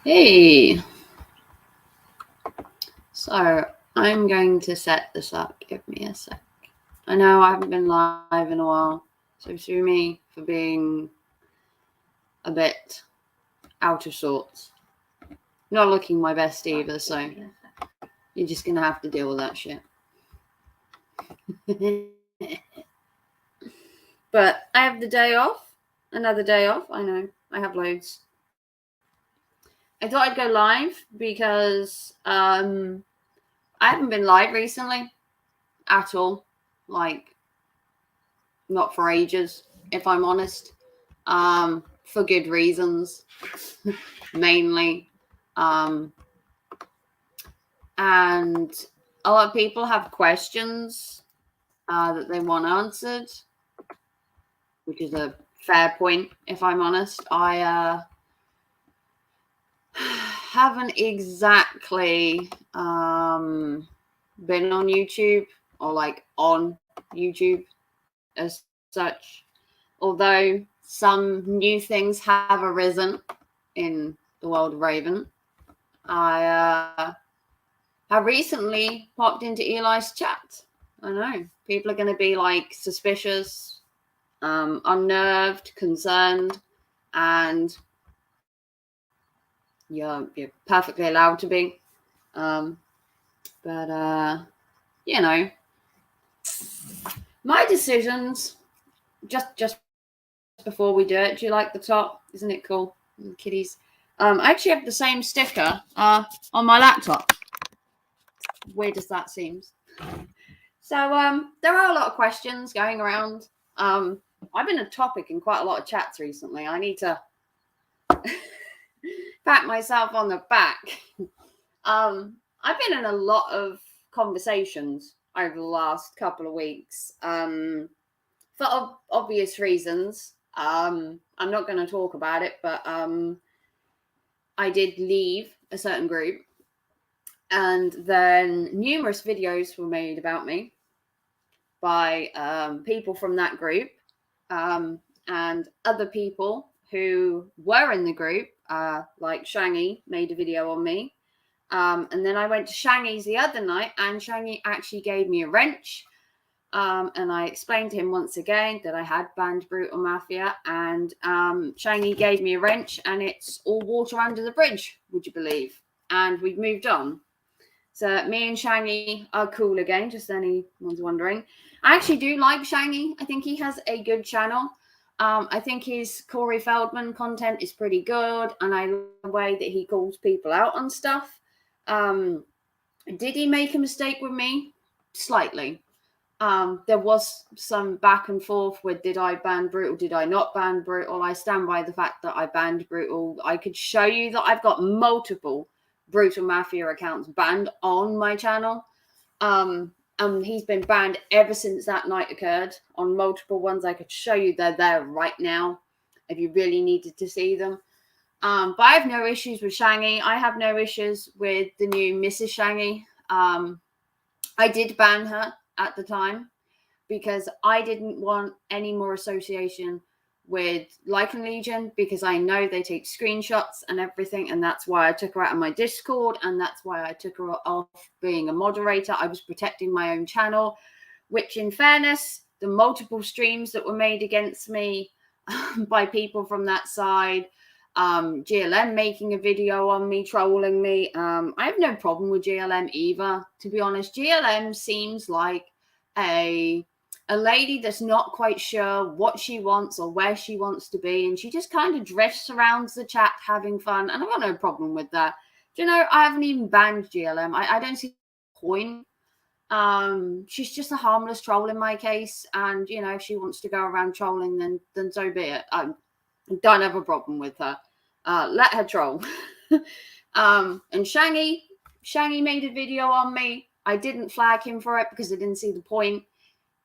Hey, so I'm going to set this up. Give me a sec. I know I haven't been live in a while, so sue me for being a bit out of sorts. Not looking my best either, so you're just gonna have to deal with that shit. But I have the day off, another day off. I know, I have loads. I thought I'd go live because I haven't been live recently at all. Like, not for ages, if I'm honest. For good reasons, mainly. And a lot of people have questions that they want answered, which is a fair point, if I'm honest. I haven't exactly been on YouTube or like on YouTube as such, although some new things have arisen in the world of Raven. I have recently popped into Eli's chat. I know people are going to be like suspicious, unnerved, concerned, and you're perfectly allowed to be. But you know, my decisions. Just before we do it, do you like the top? Isn't it cool, kitties? I actually have the same sticker on my laptop. Weird as that seems. So there are a lot of questions going around. I've been a topic in quite a lot of chats recently. I need to pat myself on the back. I've been in a lot of conversations over the last couple of weeks for obvious reasons. I'm not going to talk about it, but I did leave a certain group, and then numerous videos were made about me by people from that group and other people who were in the group, like Shangy made a video on me. And then I went to Shangy's the other night, and Shangy actually gave me a wrench. And I explained to him once again that I had banned Brutal Mafia, and Shangy gave me a wrench, and it's all water under the bridge, would you believe? And we've moved on. So me and Shangy are cool again, just anyone's wondering. I actually do like Shangy. I think he has a good channel. I think his Corey Feldman content is pretty good, and I like the way that he calls people out on stuff. Did he make a mistake with me? Slightly. There was some back and forth with, did I ban Brutal? Did I not ban Brutal? I stand by the fact that I banned Brutal. I could show you that I've got multiple Brutal Mafia accounts banned on my channel. And he's been banned ever since that night occurred on multiple ones. I could show you they're there right now if you really needed to see them. But I have no issues with Shangy. I have no issues with the new Mrs. Shangy. I did ban her at the time because I didn't want any more association with Lycan Legion, because I know they take screenshots and everything, and that's why I took her out of my Discord, and that's why I took her off being a moderator. I was protecting my own channel, which in fairness, the multiple streams that were made against me by people from that side, GLM making a video on me, trolling me. I have no problem with GLM either, to be honest. GLM seems like a lady that's not quite sure what she wants or where she wants to be, and she just kind of drifts around the chat having fun, and I've got no problem with that. Do you know, I haven't even banned GLM. I don't see the point. She's just a harmless troll in my case, and you know, if she wants to go around trolling, then so be it. I don't have a problem with her. Let her troll. And Shangy made a video on me. I didn't flag him for it because I didn't see the point.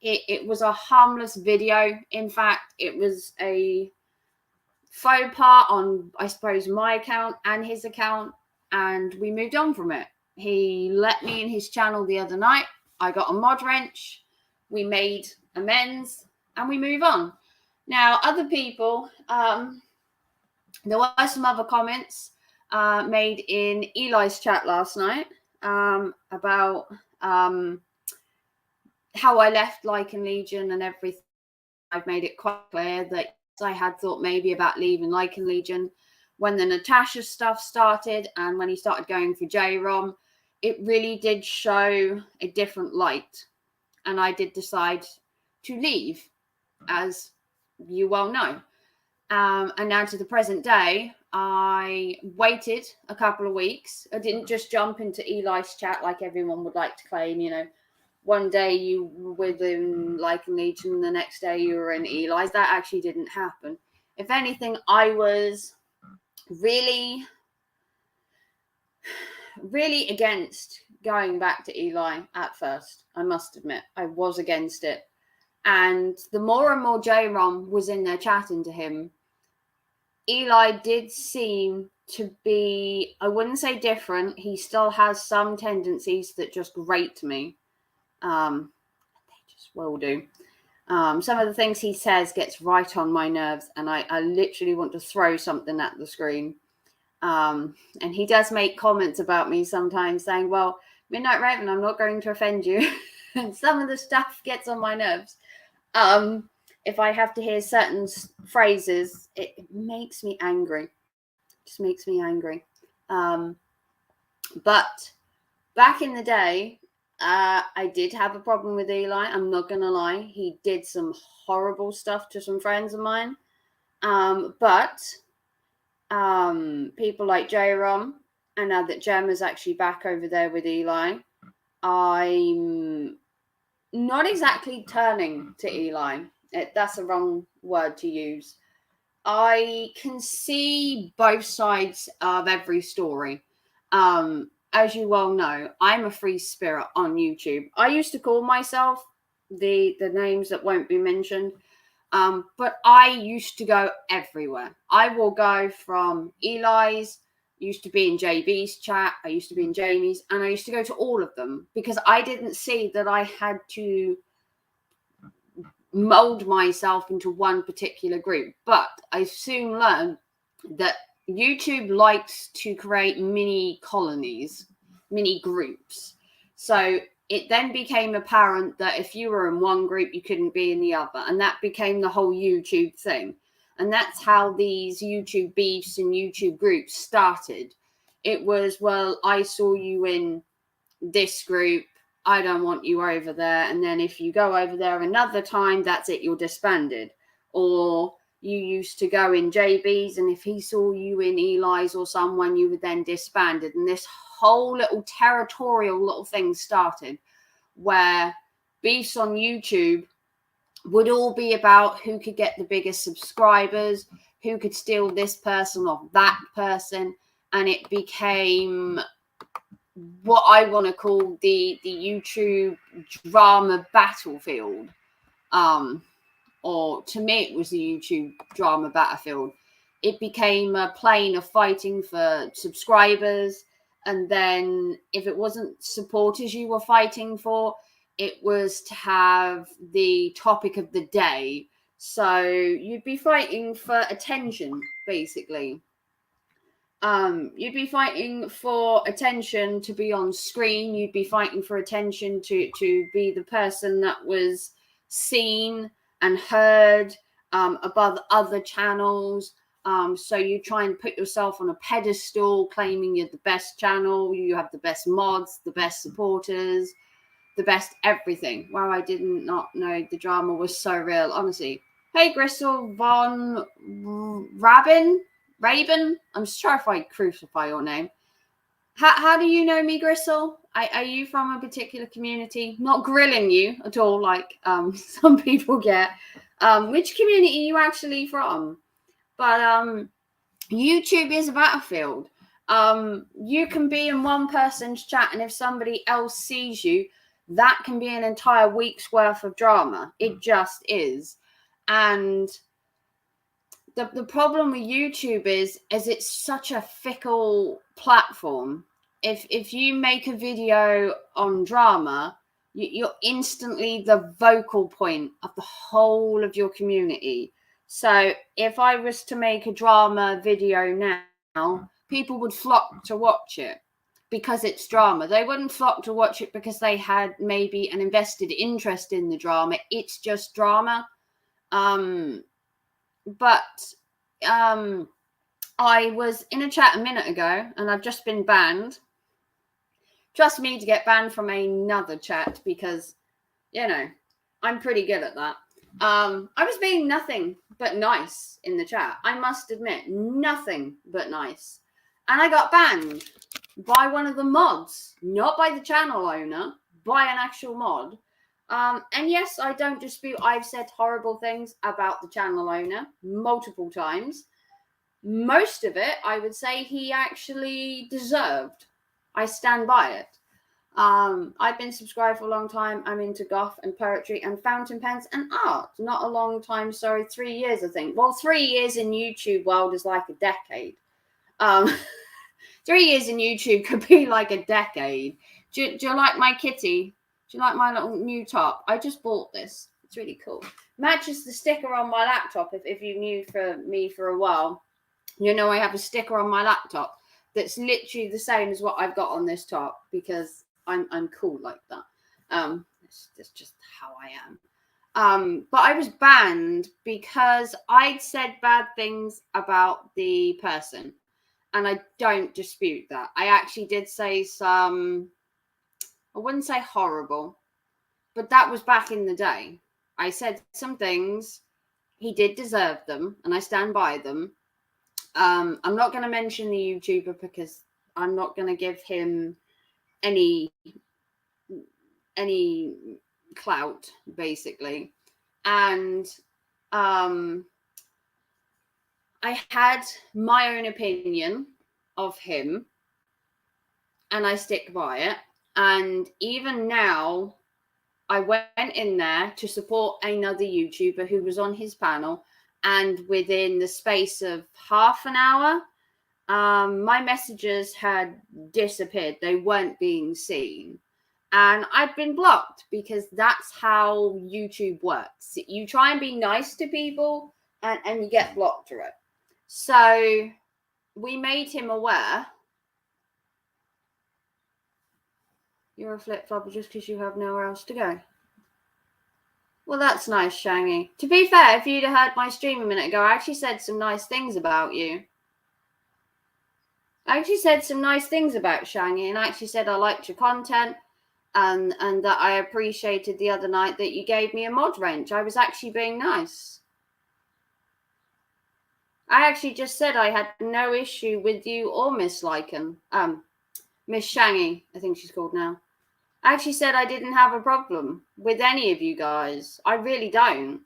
It was a harmless video. In fact, it was a faux pas on, I suppose, my account and his account, and we moved on from it. He let me in his channel the other night. I got a mod wrench. We made amends, and we move on. Now, other people, there were some other comments made in Eli's chat last night about how I left Lycan Legion and everything. I've made it quite clear that I had thought maybe about leaving Lycan Legion when the Natasha stuff started and when he started going for JROM. It really did show a different light, and I did decide to leave, as you well know. And now to the present day, I waited a couple of weeks. I didn't just jump into Eli's chat like everyone would like to claim, you know. One day you were within Lycan Legion, the next day you were in Eli's. That actually didn't happen. If anything, I was really against going back to Eli at first. I must admit, I was against it. And the more and more JROM was in there chatting to him, Eli did seem to be, I wouldn't say different. He still has some tendencies that just grate me. They just will do. Some of the things he says gets right on my nerves, and I literally want to throw something at the screen. And he does make comments about me sometimes saying, well, Midnight Raven, I'm not going to offend you. And some of the stuff gets on my nerves. If I have to hear certain phrases, it makes me angry. It just makes me angry. But back in the day, I did have a problem with Eli. I'm not going to lie. He did some horrible stuff to some friends of mine. But people like JROM, and now that Gem is actually back over there with Eli, I'm not exactly turning to Eli. That's a wrong word to use. I can see both sides of every story. As you well know, I'm a free spirit on YouTube. I used to call myself the names that won't be mentioned, but I used to go everywhere. I will go from Eli's, used to be in JB's chat, I used to be in Jamie's, and I used to go to all of them because I didn't see that I had to mold myself into one particular group. But I soon learned that YouTube likes to create mini colonies, mini groups. So it then became apparent that if you were in one group, you couldn't be in the other. And that became the whole YouTube thing. And that's how these YouTube beefs and YouTube groups started. It was, well, I saw you in this group, I don't want you over there. And then if you go over there another time, that's it, you're disbanded. Or you used to go in JB's, and if he saw you in Eli's or someone, you were then disbanded. And this whole little territorial little thing started where beefs on YouTube would all be about who could get the biggest subscribers, who could steal this person off that person. And it became what I want to call the YouTube drama battlefield. Or to me, it was the YouTube drama battlefield. It became a plane of fighting for subscribers. And then if it wasn't supporters you were fighting for, it was to have the topic of the day. So you'd be fighting for attention, basically. You'd be fighting for attention to be on screen. You'd be fighting for attention to be the person that was seen and heard above other channels. So you try and put yourself on a pedestal, claiming you're the best channel, you have the best mods, the best supporters, the best everything. Wow, I did not know the drama was so real, honestly. Hey, Gristle Von Raven, I'm sorry if I crucify your name. How do you know me, Gristle? Are you from a particular community? Not grilling you at all, like some people get. Which community are you actually from? But YouTube is a battlefield. You can be in one person's chat, and if somebody else sees you, that can be an entire week's worth of drama. It just is. And the problem with YouTube is it's such a fickle platform. If you make a video on drama, you're instantly the vocal point of the whole of your community. So if I was to make a drama video now, people would flock to watch it because it's drama. They wouldn't flock to watch it because they had maybe an invested interest in the drama. It's just drama. I was in a chat a minute ago and I've just been banned. Trust me to get banned from another chat because, you know, I'm pretty good at that. I was being nothing but nice in the chat. I must admit, nothing but nice. And I got banned by one of the mods, not by the channel owner, by an actual mod. And yes, I don't dispute, I've said horrible things about the channel owner multiple times. Most of it, I would say he actually deserved. I stand by it. I've been subscribed for a long time. I'm into goth and poetry and fountain pens and art. Not a long time, sorry, 3 years, I think. Well, 3 years in YouTube world is like a decade. 3 years in YouTube could be like a decade. Do you like my kitty? Do you like my little new top? I just bought this. It's really cool. Matches the sticker on my laptop. If you knew for me for a while, you know I have a sticker on my laptop that's literally the same as what I've got on this top because I'm cool like that. It's just how I am. But I was banned because I'd said bad things about the person. And I don't dispute that. I actually did say some, I wouldn't say horrible, but that was back in the day. I said some things, he did deserve them, and I stand by them. I'm not going to mention the YouTuber because I'm not going to give him any clout, basically. And I had my own opinion of him and I stick by it. And even now, I went in there to support another YouTuber who was on his panel. And within the space of half an hour, my messages had disappeared. They weren't being seen. And I'd been blocked because that's how YouTube works. You try and be nice to people and you get blocked for it. So we made him aware. You're a flip-flopper just because you have nowhere else to go. Well, that's nice, Shangy. To be fair, if you'd have heard my stream a minute ago, I actually said some nice things about you. I actually said some nice things about Shangy, and I actually said I liked your content and that I appreciated the other night that you gave me a mod wrench. I was actually being nice. I actually just said I had no issue with you or Miss Lycan. Miss Shangy, I think she's called now. I actually said I didn't have a problem with any of you guys. I really don't.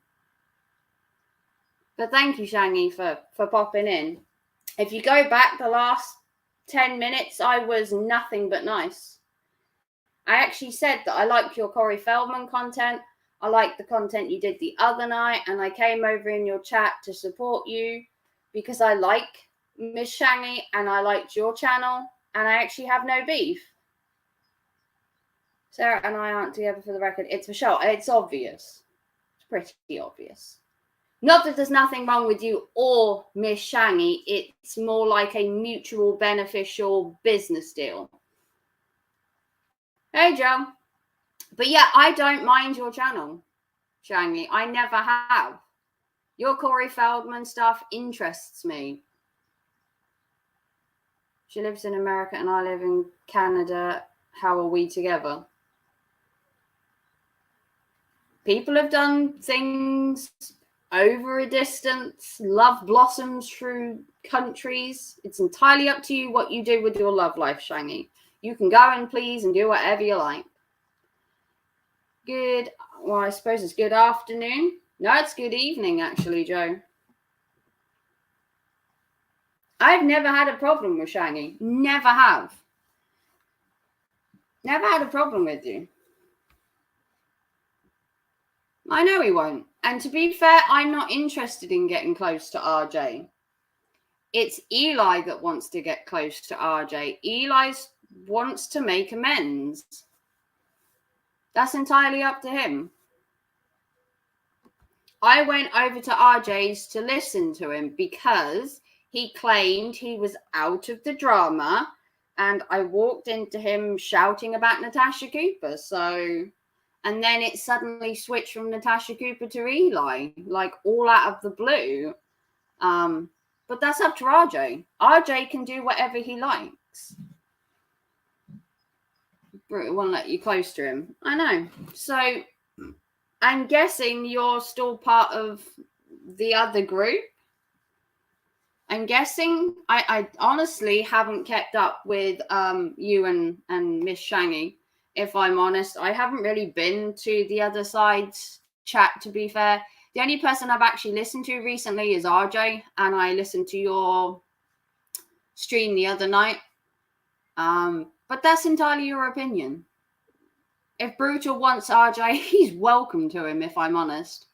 But thank you, Shangy, for popping in. If you go back the last 10 minutes, I was nothing but nice. I actually said that I like your Corey Feldman content. I like the content you did the other night. And I came over in your chat to support you because I like Miss Shangy and I liked your channel. And I actually have no beef. Sarah and I aren't together for the record. It's for sure. It's obvious. It's pretty obvious. Not that there's nothing wrong with you or Miss Shangy. It's more like a mutual beneficial business deal. Hey, Joe. But yeah, I don't mind your channel, Shangy. I never have. Your Corey Feldman stuff interests me. She lives in America and I live in Canada. How are we together? People have done things over a distance. Love blossoms through countries. It's entirely up to you what you do with your love life, Shangy. You can go and please and do whatever you like. Good. Well, I suppose it's good afternoon. No, it's good evening, actually, Joe. I've never had a problem with Shangy. Never have. Never had a problem with you. I know he won't. And to be fair, I'm not interested in getting close to RJ. It's Eli that wants to get close to RJ. Eli wants to make amends. That's entirely up to him. I went over to RJ's to listen to him because he claimed he was out of the drama, and I walked into him shouting about Natasha Cooper. So, and then it suddenly switched from Natasha Cooper to Eli, like all out of the blue. But that's up to RJ. RJ can do whatever he likes. Brutal won't let you close to him. I know. So I'm guessing you're still part of the other group. I'm guessing. I honestly haven't kept up with you and Miss Shangy. If I'm honest, I haven't really been to the other side's chat, to be fair. The only person I've actually listened to recently is RJ, and I listened to your stream the other night. But that's entirely your opinion. If Brutal wants RJ, he's welcome to him, if I'm honest.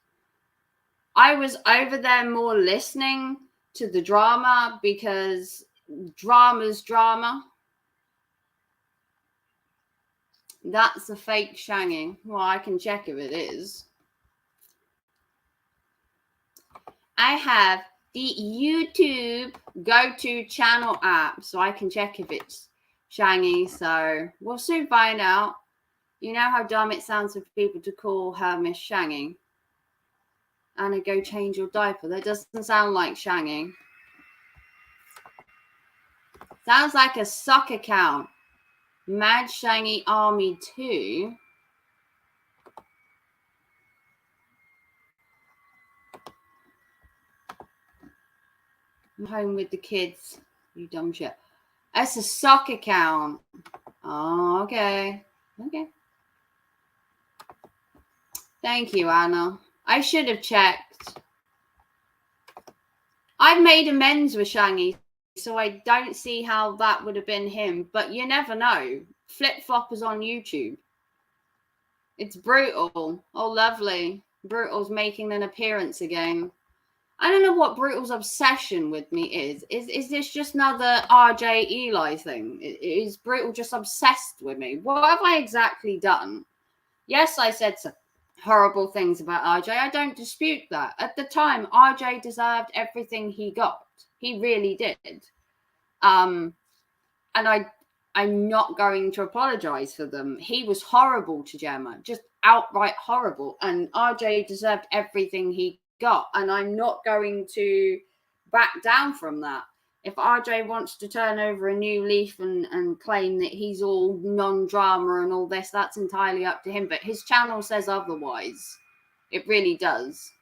I was over there more listening to the drama because drama's drama. That's a fake Shangy. Well, I can check if it is. I have the YouTube go-to channel app, so I can check if it's Shangy. So we'll soon find out. You know how dumb it sounds for people to call her Miss Shangy. Anna, go change your diaper. That doesn't sound like Shangy. Sounds like a suck account. Mad Shangy Army 2. I'm home with the kids. You dumb shit. That's a sock account. Oh, okay. Okay. Thank you, Anna. I should have checked. I've made amends with Shangy, so I don't see how that would have been him. But you never know. Flip Floppers on YouTube. It's Brutal. Oh, lovely. Brutal's making an appearance again. I don't know what Brutal's obsession with me is. Is this just another RJ Eli thing? Is Brutal just obsessed with me? What have I exactly done? Yes, I said some horrible things about RJ. I don't dispute that. At the time, RJ deserved everything he got. He really did. And I'm not going to apologize for them. He was horrible to Gemma, just outright horrible. And RJ deserved everything he got. And I'm not going to back down from that. If RJ wants to turn over a new leaf and claim that he's all non-drama and all this, that's entirely up to him. But his channel says otherwise. It really does.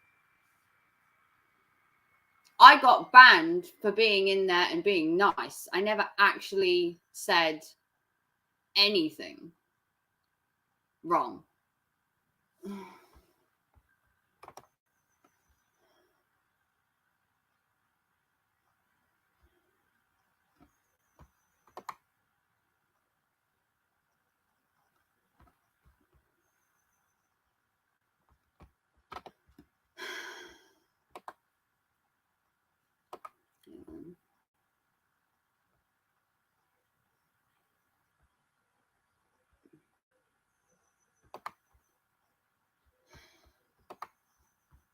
I got banned for being in there and being nice. I never actually said anything wrong.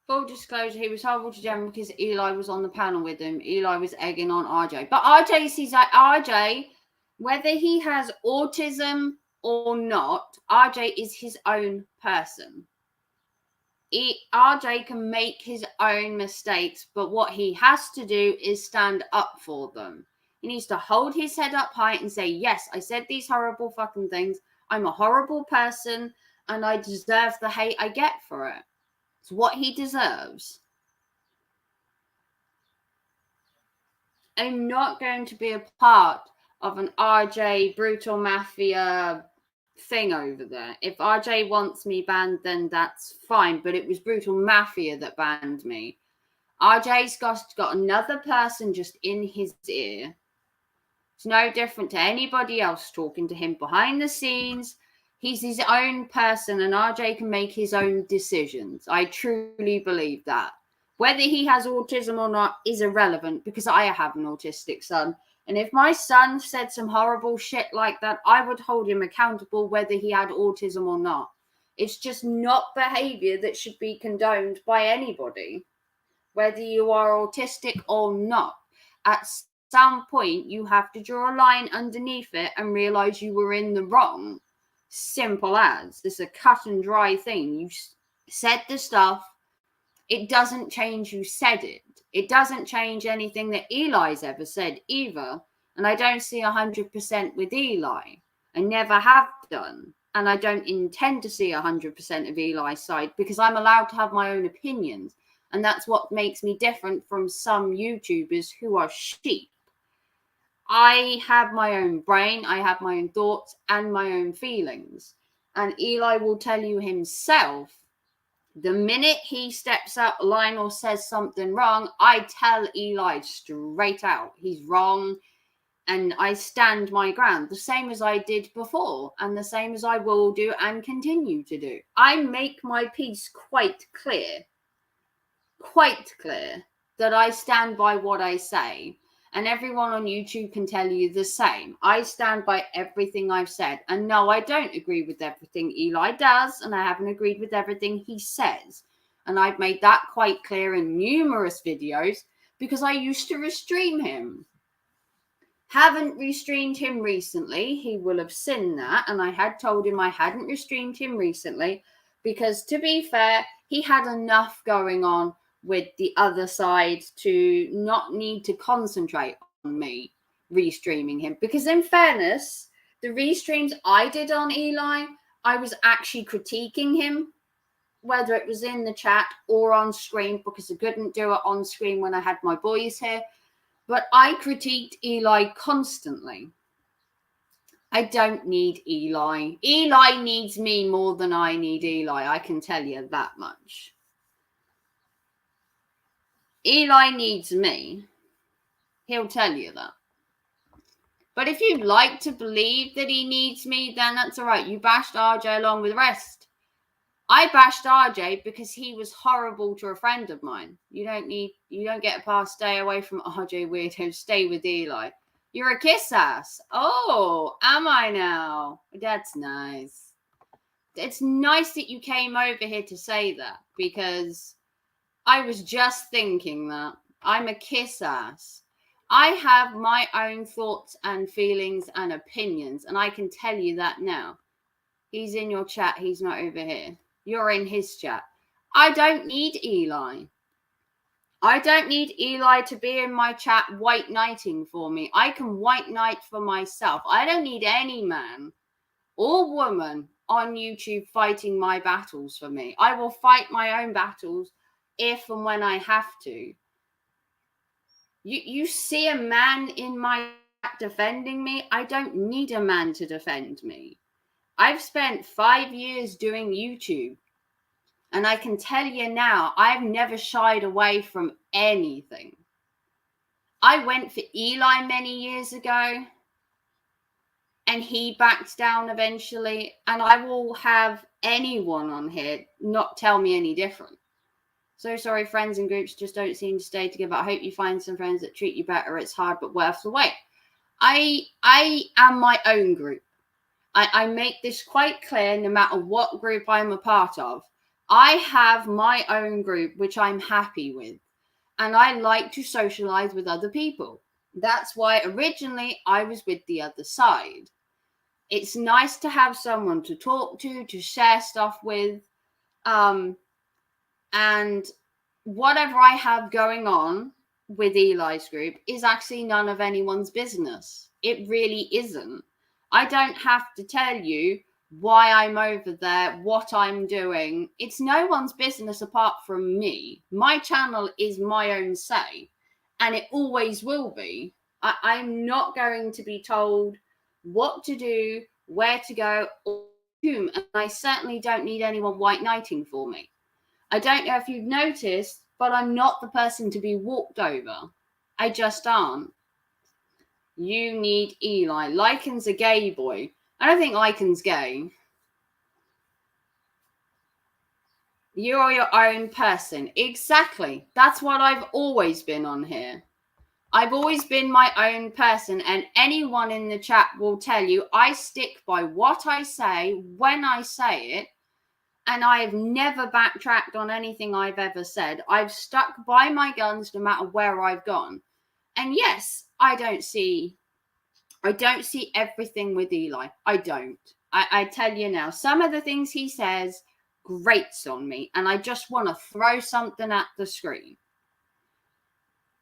Full disclosure, he was horrible to Gemma because Eli was on the panel with him. Eli was egging on RJ. But RJ sees like RJ, whether he has autism or not, RJ is his own person. RJ can make his own mistakes, but what he has to do is stand up for them. He needs to hold his head up high and say, yes, I said these horrible fucking things. I'm a horrible person and I deserve the hate I get for it. It's what he deserves. I'm not going to be a part of an RJ Brutal Mafia thing over there. If RJ wants me banned, then that's fine. But it was Brutal Mafia that banned me. RJ's got another person just in his ear. It's no different to anybody else talking to him behind the scenes. He's his own person and RJ can make his own decisions. I truly believe that. Whether he has autism or not is irrelevant because I have an autistic son. And if my son said some horrible shit like that, I would hold him accountable whether he had autism or not. It's just not behavior that should be condoned by anybody, whether you are autistic or not. at some point you have to draw a line underneath it and realize you were in the wrong. Simple as. It's a cut and dry thing. You said the stuff. It doesn't change you said it. It doesn't change anything that Eli's ever said either. And I don't see 100% with Eli. I never have done. And I don't intend to see 100% of Eli's side because I'm allowed to have my own opinions. And that's what makes me different from some YouTubers who are sheep. I have my own brain, I have my own thoughts and my own feelings. And Eli will tell you himself, the minute he steps out of line or says something wrong, I tell Eli straight out, he's wrong. And I stand my ground, the same as I did before, and the same as I will do and continue to do. I make my peace quite clear, that I stand by what I say. And everyone on YouTube can tell you the same. I stand by everything I've said. And no, I don't agree with everything Eli does, and I haven't agreed with everything he says. And I've made that quite clear in numerous videos because I used to restream him. Haven't restreamed him recently. He will have seen that. And I had told him I hadn't restreamed him recently because, to be fair, he had enough going on with the other side to not need to concentrate on me restreaming him. Because in fairness, the restreams I did on Eli, I was actually critiquing him, whether it was in the chat or on screen, because I couldn't do it on screen when I had my boys here. But I critiqued Eli constantly. I don't need Eli. Eli needs me more than I need Eli. I can tell you that much. Eli needs me. He'll tell you that. But if you like to believe that he needs me, then that's all right. You bashed RJ along with the rest. I bashed RJ because he was horrible to a friend of mine. You don't get a pass, stay away from RJ weirdo, stay with Eli. You're a kiss ass. Oh, am I now? That's nice. It's nice that you came over here to say that because I was just thinking that. I'm a kiss ass. I have my own thoughts and feelings and opinions, and I can tell you that now. He's in your chat. He's not over here. You're in his chat. I don't need Eli. I don't need Eli to be in my chat white knighting for me. I can white knight for myself. I don't need any man or woman on YouTube fighting my battles for me. I will fight my own battles if and when I have to. You see a man in my chat defending me? I don't need a man to defend me. I've spent 5 years doing YouTube, and I can tell you now, I've never shied away from anything. I went for Eli many years ago, and he backed down eventually, and I will have anyone on here not tell me any different. So sorry, friends and groups just don't seem to stay together. I hope you find some friends that treat you better. It's hard, but worth the wait. I am my own group. I make this quite clear no matter what group I'm a part of. I have my own group, which I'm happy with. And I like to socialize with other people. That's why originally I was with the other side. It's nice to have someone to talk to share stuff with. And whatever I have going on with Eli's group is actually none of anyone's business. It really isn't. I don't have to tell you why I'm over there, what I'm doing. It's no one's business apart from me. My channel is my own say, and it always will be. I'm not going to be told what to do, where to go, or whom, and I certainly don't need anyone white knighting for me. I don't know if you've noticed, but I'm not the person to be walked over. I just aren't. You need Eli. Lycan's a gay boy. I don't think Lycan's gay. You're your own person. Exactly. That's what I've always been on here. I've always been my own person, and anyone in the chat will tell you I stick by what I say when I say it, and I've never backtracked on anything I've ever said. I've stuck by my guns no matter where I've gone. And yes, I don't see everything with Eli. I don't. I tell you now, some of the things he says grates on me, and I just want to throw something at the screen.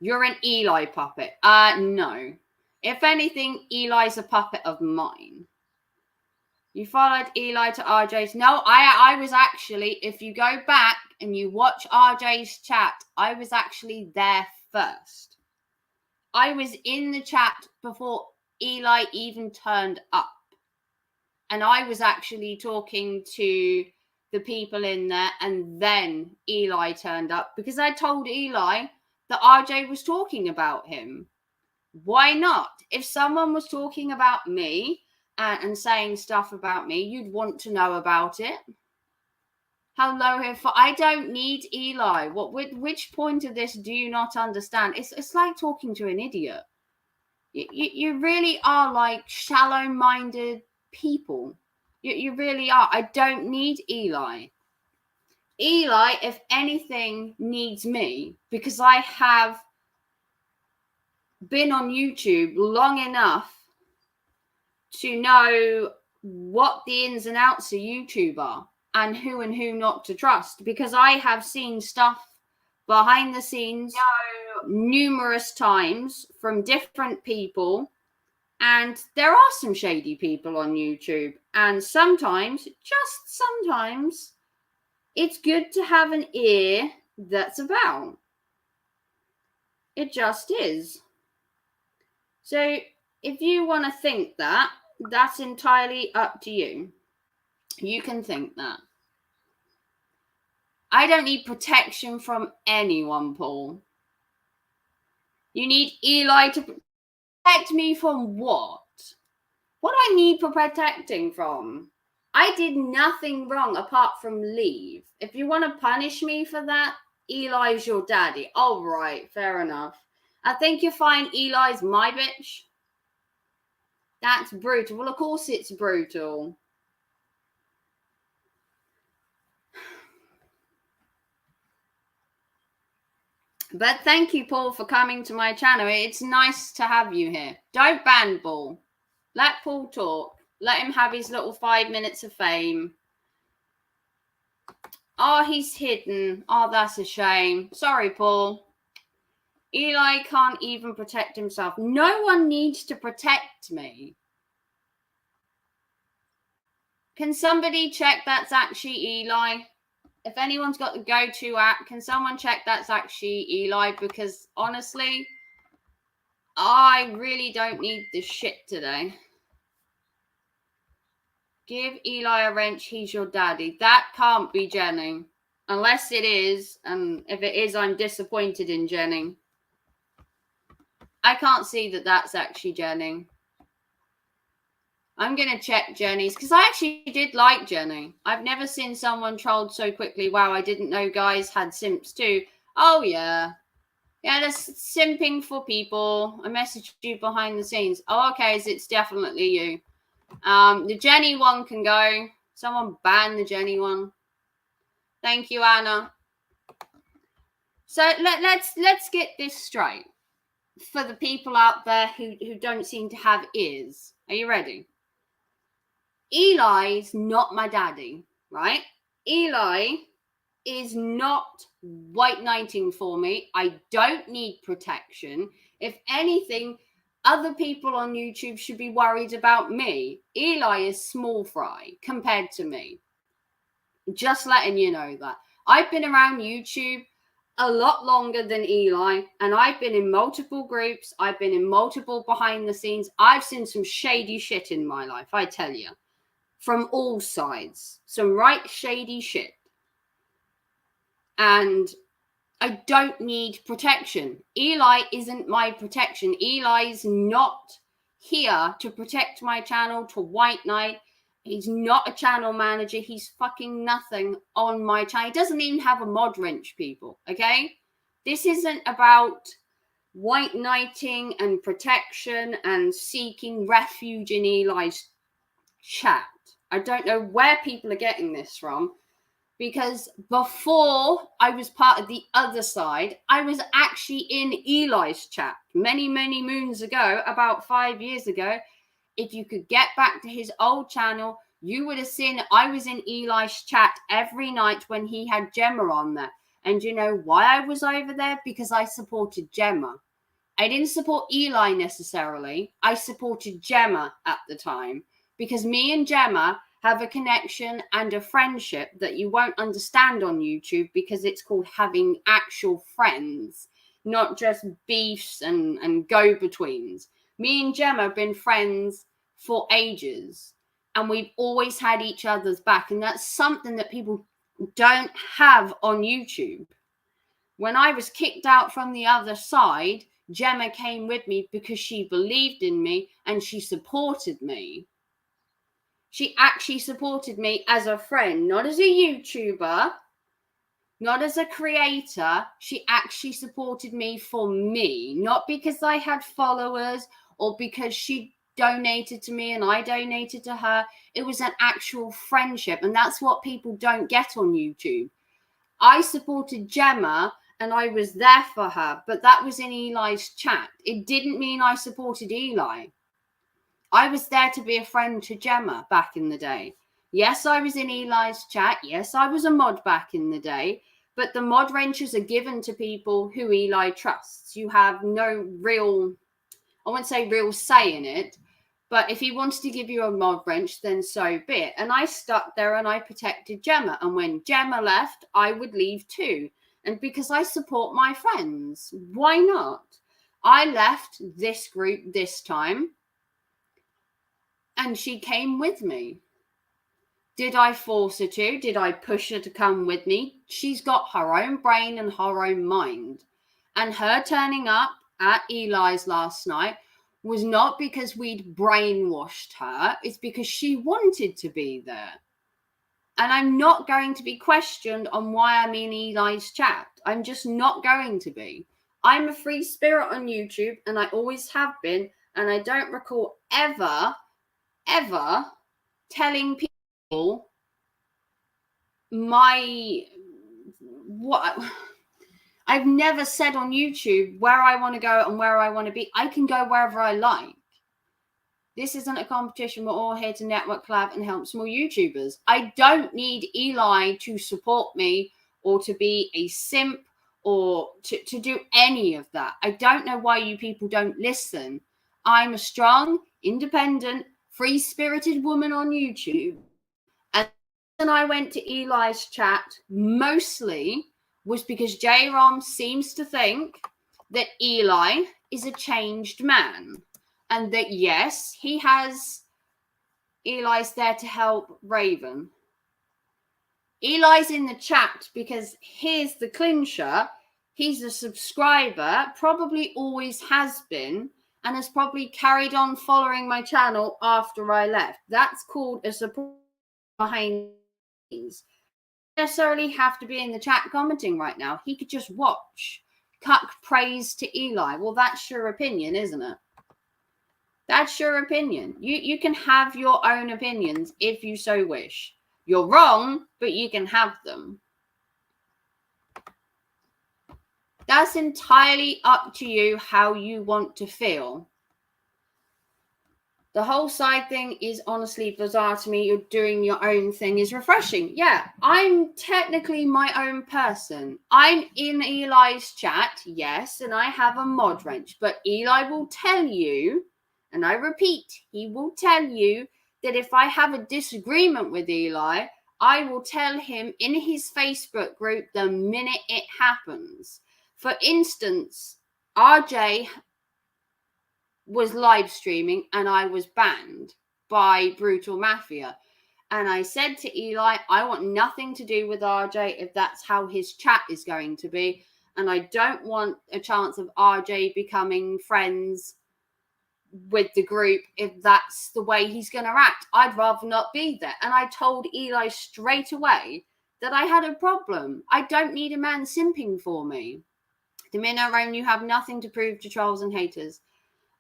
You're an Eli puppet. No. If anything, Eli's a puppet of mine. You followed Eli to RJ's. No, I was actually, if you go back and you watch RJ's chat, I was actually there first. I was in the chat before Eli even turned up. And I was actually talking to the people in there, and then Eli turned up because I told Eli that RJ was talking about him. Why not? If someone was talking about me and saying stuff about me, you'd want to know about it. Hello, I don't need Eli. Which point of this do you not understand? It's like talking to an idiot. You really are like shallow-minded people. You really are. I don't need Eli. Eli, if anything, needs me because I have been on YouTube long enough to know what the ins and outs of YouTube are and who not to trust, because I have seen stuff behind the scenes numerous times from different people, and there are some shady people on YouTube, and sometimes, just sometimes, it's good to have an ear that's about. It just is. So if you want to think that, that's entirely up to you. You can think that. I don't need protection from anyone, Paul. You need Eli to protect me from what? What do I need for protecting from? I did nothing wrong apart from leave. If you want to punish me for that, Eli's your daddy. All right, fair enough. I think you'll find Eli's my bitch. That's brutal. Well, of course it's brutal. But thank you, Paul, for coming to my channel. It's nice to have you here. Don't ban Paul. Let Paul talk. Let him have his little 5 minutes of fame. Oh, he's hidden. Oh, that's a shame. Sorry, Paul. Eli can't even protect himself. No one needs to protect me. Can somebody check that's actually Eli? If anyone's got the go-to app, can someone check that's actually Eli? Because honestly, I really don't need this shit today. Give Eli a wrench, he's your daddy. That can't be Jenny. Unless it is, and if it is, I'm disappointed in Jenny. I can't see that that's actually Jenny. I'm going to check Jenny's, because I actually did like Jenny. I've never seen someone trolled so quickly. Wow, I didn't know guys had simps too. Oh, yeah. Yeah, there's simping for people. I messaged you behind the scenes. Oh, okay, so it's definitely you. The Jenny one can go. Someone ban the Jenny one. Thank you, Anna. So let's get this straight for the people out there who don't seem to have ears. Are you ready? Eli's not my daddy, right? Eli is not white knighting for me. I don't need protection. If anything, other people on YouTube should be worried about me. Eli is small fry compared to me. Just letting you know that. I've been around YouTube a lot longer than Eli, and I've been in multiple groups. I've been in multiple behind the scenes. I've seen some shady shit in my life, I tell you. From all sides. Some right shady shit. And I don't need protection. Eli isn't my protection. Eli's not here to protect my channel, to white knight. He's not a channel manager. He's fucking nothing on my channel. He doesn't even have a mod wrench, people. Okay? This isn't about white knighting and protection and seeking refuge in Eli's chat. I don't know where people are getting this from. because before I was part of the other side, I was actually in Eli's chat many, many moons ago, about 5 years ago. If you could get back to his old channel, you would have seen I was in Eli's chat every night when he had Gemma on there. And you know why I was over there? Because I supported Gemma. I didn't support Eli necessarily. I supported Gemma at the time because me and Gemma have a connection and a friendship that you won't understand on YouTube because it's called having actual friends, not just beefs and go-betweens. Me and Gemma have been friends for ages and we've always had each other's back. And that's something that people don't have on YouTube. When I was kicked out from the other side, Gemma came with me because she believed in me and she supported me. She actually supported me as a friend, not as a YouTuber, not as a creator. She actually supported me for me, not because I had followers or because she donated to me and I donated to her. It was an actual friendship, and that's what people don't get on YouTube. I supported Gemma and I was there for her, but that was in Eli's chat. It didn't mean I supported Eli. I was there to be a friend to Gemma back in the day. Yes, I was in Eli's chat. Yes, I was a mod back in the day, but the mod wrenches are given to people who Eli trusts. You have no real, I won't say real say in it, but if he wants to give you a mod wrench, then so be it. And I stuck there and I protected Gemma. And when Gemma left, I would leave too. And because I support my friends, why not? I left this group this time and she came with me. Did I force her to? Did I push her to come with me? She's got her own brain and her own mind. And her turning up at Eli's last night was not because we'd brainwashed her. It's because she wanted to be there. And I'm not going to be questioned on why I'm in Eli's chat. I'm just not going to be. I'm a free spirit on YouTube, and I always have been. And I don't recall ever telling people what I've never said on YouTube where I want to go and where I want to be. I can go wherever I like. This isn't a competition. We're all here to network, collab, and help small YouTubers. I don't need Eli to support me or to be a simp or to do any of that. I don't know why you people don't listen. I'm a strong, independent, free-spirited woman on YouTube. And when I went to Eli's chat, mostly was because J-Rom seems to think that Eli is a changed man. And that, yes, Eli's there to help Raven. Eli's in the chat because here's the clincher. He's a subscriber, probably always has been, and has probably carried on following my channel after I left. That's called a support behind these. Necessarily have to be in the chat commenting right now. He could just watch. Cuck praise to Eli. Well, that's your opinion, isn't it? That's your opinion. You can have your own opinions if you so wish. You're wrong, but you can have them. That's entirely up to you how you want to feel. The whole side thing is honestly bizarre to me. You're doing your own thing is refreshing. Yeah, I'm technically my own person. I'm in Eli's chat, yes, and I have a mod wrench. But Eli will tell you, and I repeat, he will tell you that if I have a disagreement with Eli, I will tell him in his Facebook group the minute it happens. For instance, RJ was live streaming and I was banned by Brutal Mafia. And I said to Eli, I want nothing to do with RJ if that's how his chat is going to be. And I don't want a chance of RJ becoming friends with the group if that's the way he's going to act. I'd rather not be there. And I told Eli straight away that I had a problem. I don't need a man simping for me. Domino, you have nothing to prove to trolls and haters.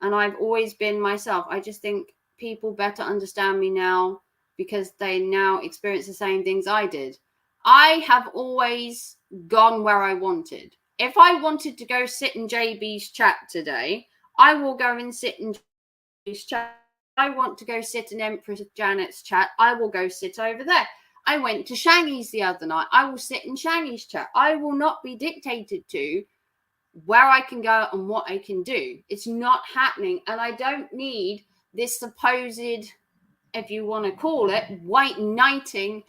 And I've always been myself. I just think people better understand me now because they now experience the same things I did. I have always gone where I wanted. If I wanted to go sit in JB's chat today, I will go and sit in JB's chat. I want to go sit in Empress Janet's chat, I will go sit over there. I went to Shaggy's the other night. I will sit in Shaggy's chat. I will not be dictated to where I can go and what I can do. It's not happening. And I don't need this supposed, if you want to call it, white knighting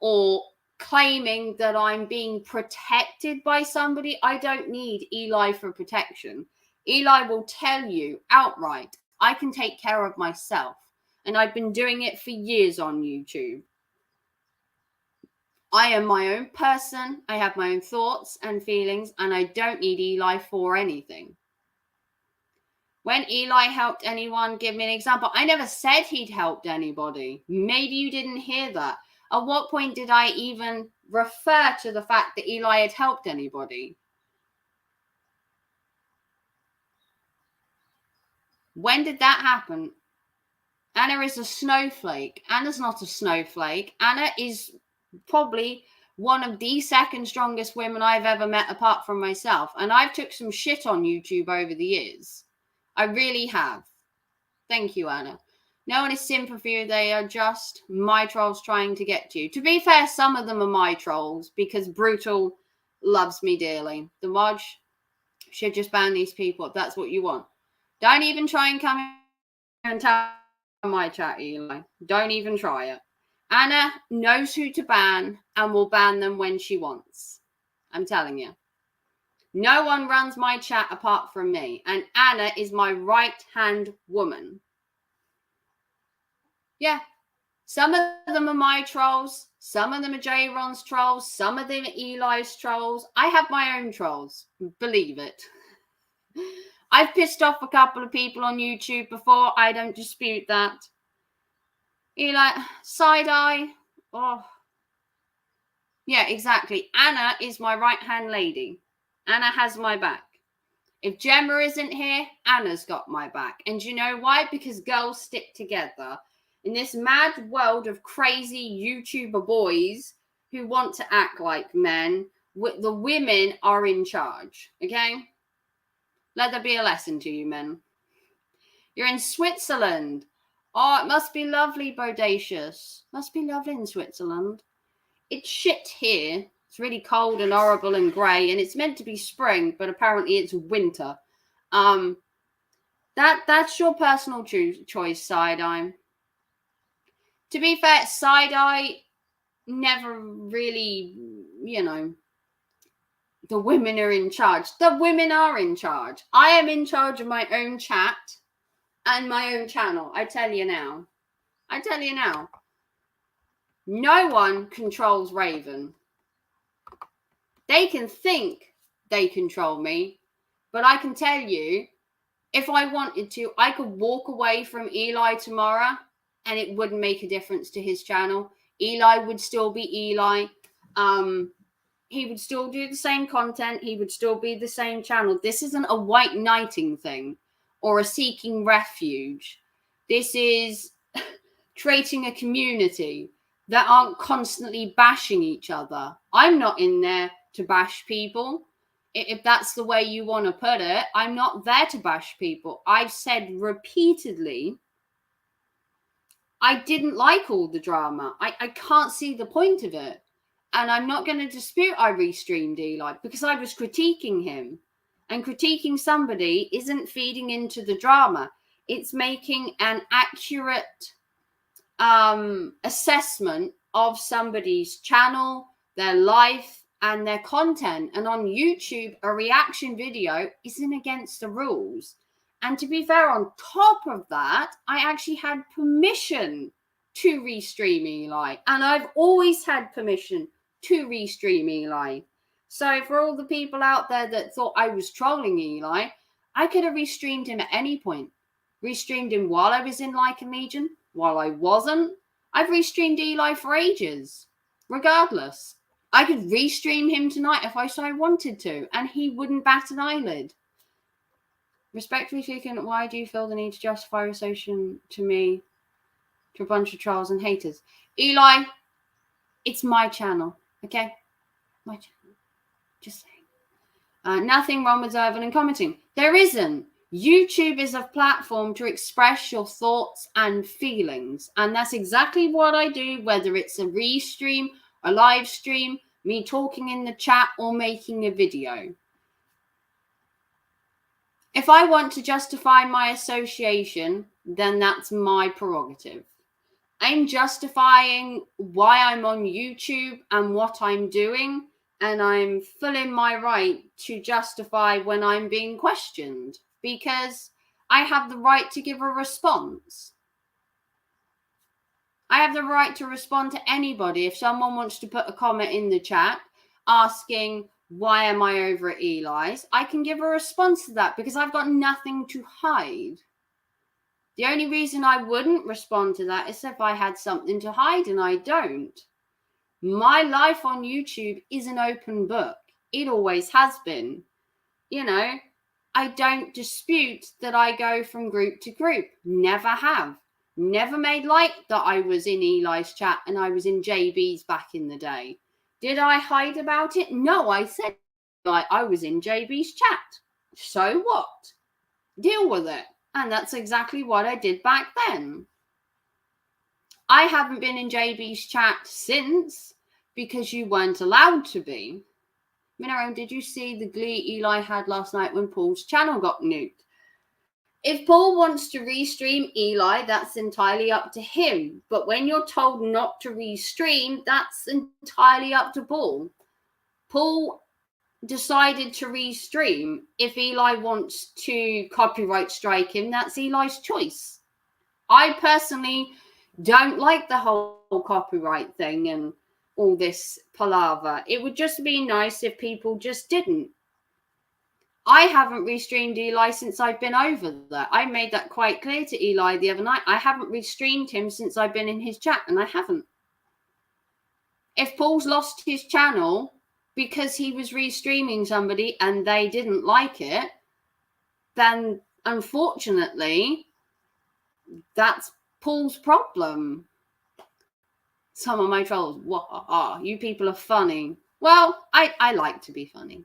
or claiming that I'm being protected by somebody. I don't need Eli for protection. Eli will tell you outright, I can take care of myself. And I've been doing it for years on YouTube. I am my own person. I have my own thoughts and feelings, and I don't need Eli for anything. When Eli helped anyone, give me an example. I never said he'd helped anybody. Maybe you didn't hear that. At what point did I even refer to the fact that Eli had helped anybody? When did that happen? Anna is a snowflake. Anna's not a snowflake. Anna is probably one of the second strongest women I've ever met apart from myself. And I've took some shit on YouTube over the years. I really have. Thank you, Anna. No one is sympathy. They are just my trolls trying to get to you. To be fair, some of them are my trolls because Brutal loves me dearly. The Moj should just ban these people if that's what you want. Don't even try and come in and tell my chat, Eli. Don't even try it. Anna knows who to ban and will ban them when she wants. I'm telling you. No one runs my chat apart from me. And Anna is my right-hand woman. Yeah. Some of them are my trolls. Some of them are J-Ron's trolls. Some of them are Eli's trolls. I have my own trolls. Believe it. I've pissed off a couple of people on YouTube before. I don't dispute that. Eli, side eye. Oh. Yeah, exactly. Anna is my right-hand lady. Anna has my back. If Gemma isn't here, Anna's got my back. And you know why? Because girls stick together. In this mad world of crazy YouTuber boys who want to act like men, the women are in charge. Okay? Let there be a lesson to you, men. You're in Switzerland. Oh, it must be lovely, Bodacious. Must be lovely in Switzerland. It's shit here. It's really cold and horrible and grey, and it's meant to be spring, but apparently it's winter. That's your personal choice, Side-Eye. To be fair, Side-Eye never really, the women are in charge. The women are in charge. I am in charge of my own chat and my own channel. I tell you now. No one controls Raven. They can think they control me, but I can tell you, if I wanted to, I could walk away from Eli tomorrow and it wouldn't make a difference to his channel. Eli would still be Eli. He would still do the same content. He would still be the same channel. This isn't a white knighting thing or a seeking refuge. This is creating a community that aren't constantly bashing each other. I'm not in there to bash people. If that's the way you want to put it, I'm not there to bash people. I've said repeatedly, I didn't like all the drama. I can't see the point of it. And I'm not going to dispute I restreamed Eli because I was critiquing him. And critiquing somebody isn't feeding into the drama. It's making an accurate assessment of somebody's channel, their life, and their content. And on YouTube, a reaction video isn't against the rules. And to be fair, on top of that, I actually had permission to restream Eli. And I've always had permission to restream Eli. So for all the people out there that thought I was trolling Eli, I could have restreamed him at any point. Restreamed him while I was in Lycan Legion, while I wasn't. I've restreamed Eli for ages, regardless. I could restream him tonight if I so wanted to, and he wouldn't bat an eyelid. Respectfully speaking, why do you feel the need to justify association to me to a bunch of trolls and haters? Eli, it's my channel. Okay? My channel. Just saying. Nothing wrong with observing and commenting. There isn't. YouTube is a platform to express your thoughts and feelings. And that's exactly what I do, whether it's a restream, a live stream, me talking in the chat, or making a video. If I want to justify my association, then that's my prerogative. I'm justifying why I'm on YouTube and what I'm doing, and I'm full in my right to justify when I'm being questioned, because I have the right to give a response. I have the right to respond to anybody. If someone wants to put a comment in the chat asking, why am I over at Eli's? I can give a response to that because I've got nothing to hide. The only reason I wouldn't respond to that is if I had something to hide, and I don't. My life on YouTube is an open book. It always has been. You know, I don't dispute that I go from group to group. Never have. Never made light that I was in Eli's chat and I was in JB's back in the day. Did I hide about it? No, I said I was in JB's chat. So what? Deal with it. And that's exactly what I did back then. I haven't been in JB's chat since because you weren't allowed to be. Minero, did you see the glee Eli had last night when Paul's channel got nuked? If Paul wants to restream Eli, that's entirely up to him. But when you're told not to restream, that's entirely up to Paul. Paul decided to restream. If Eli wants to copyright strike him, that's Eli's choice. I personally don't like the whole copyright thing and all this palaver. It would just be nice if people just didn't. I haven't restreamed Eli since I've been over there. I made that quite clear to Eli the other night. I haven't restreamed him since I've been in his chat, and I haven't. If Paul's lost his channel because he was restreaming somebody and they didn't like it, then unfortunately, that's Paul's problem. Some of my trolls, you people are funny. Well, I like to be funny.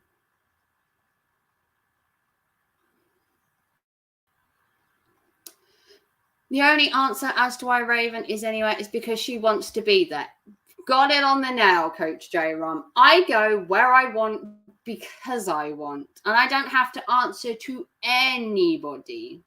The only answer as to why Raven is anywhere is because she wants to be there. Got it on the nail, Coach J. Rum. I go where I want because I want. And I don't have to answer to anybody.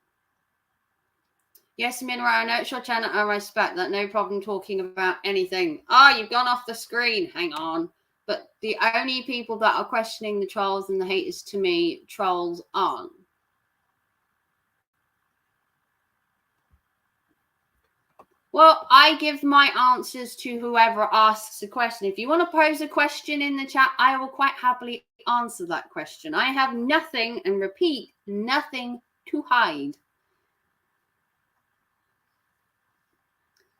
Yes, Minra, I know it's your channel. I respect that. No problem talking about anything. You've gone off the screen. Hang on. But the only people that are questioning the trolls and the haters to me, trolls aren't. Well, I give my answers to whoever asks a question. If you want to pose a question in the chat, I will quite happily answer that question. I have nothing, and repeat, nothing to hide.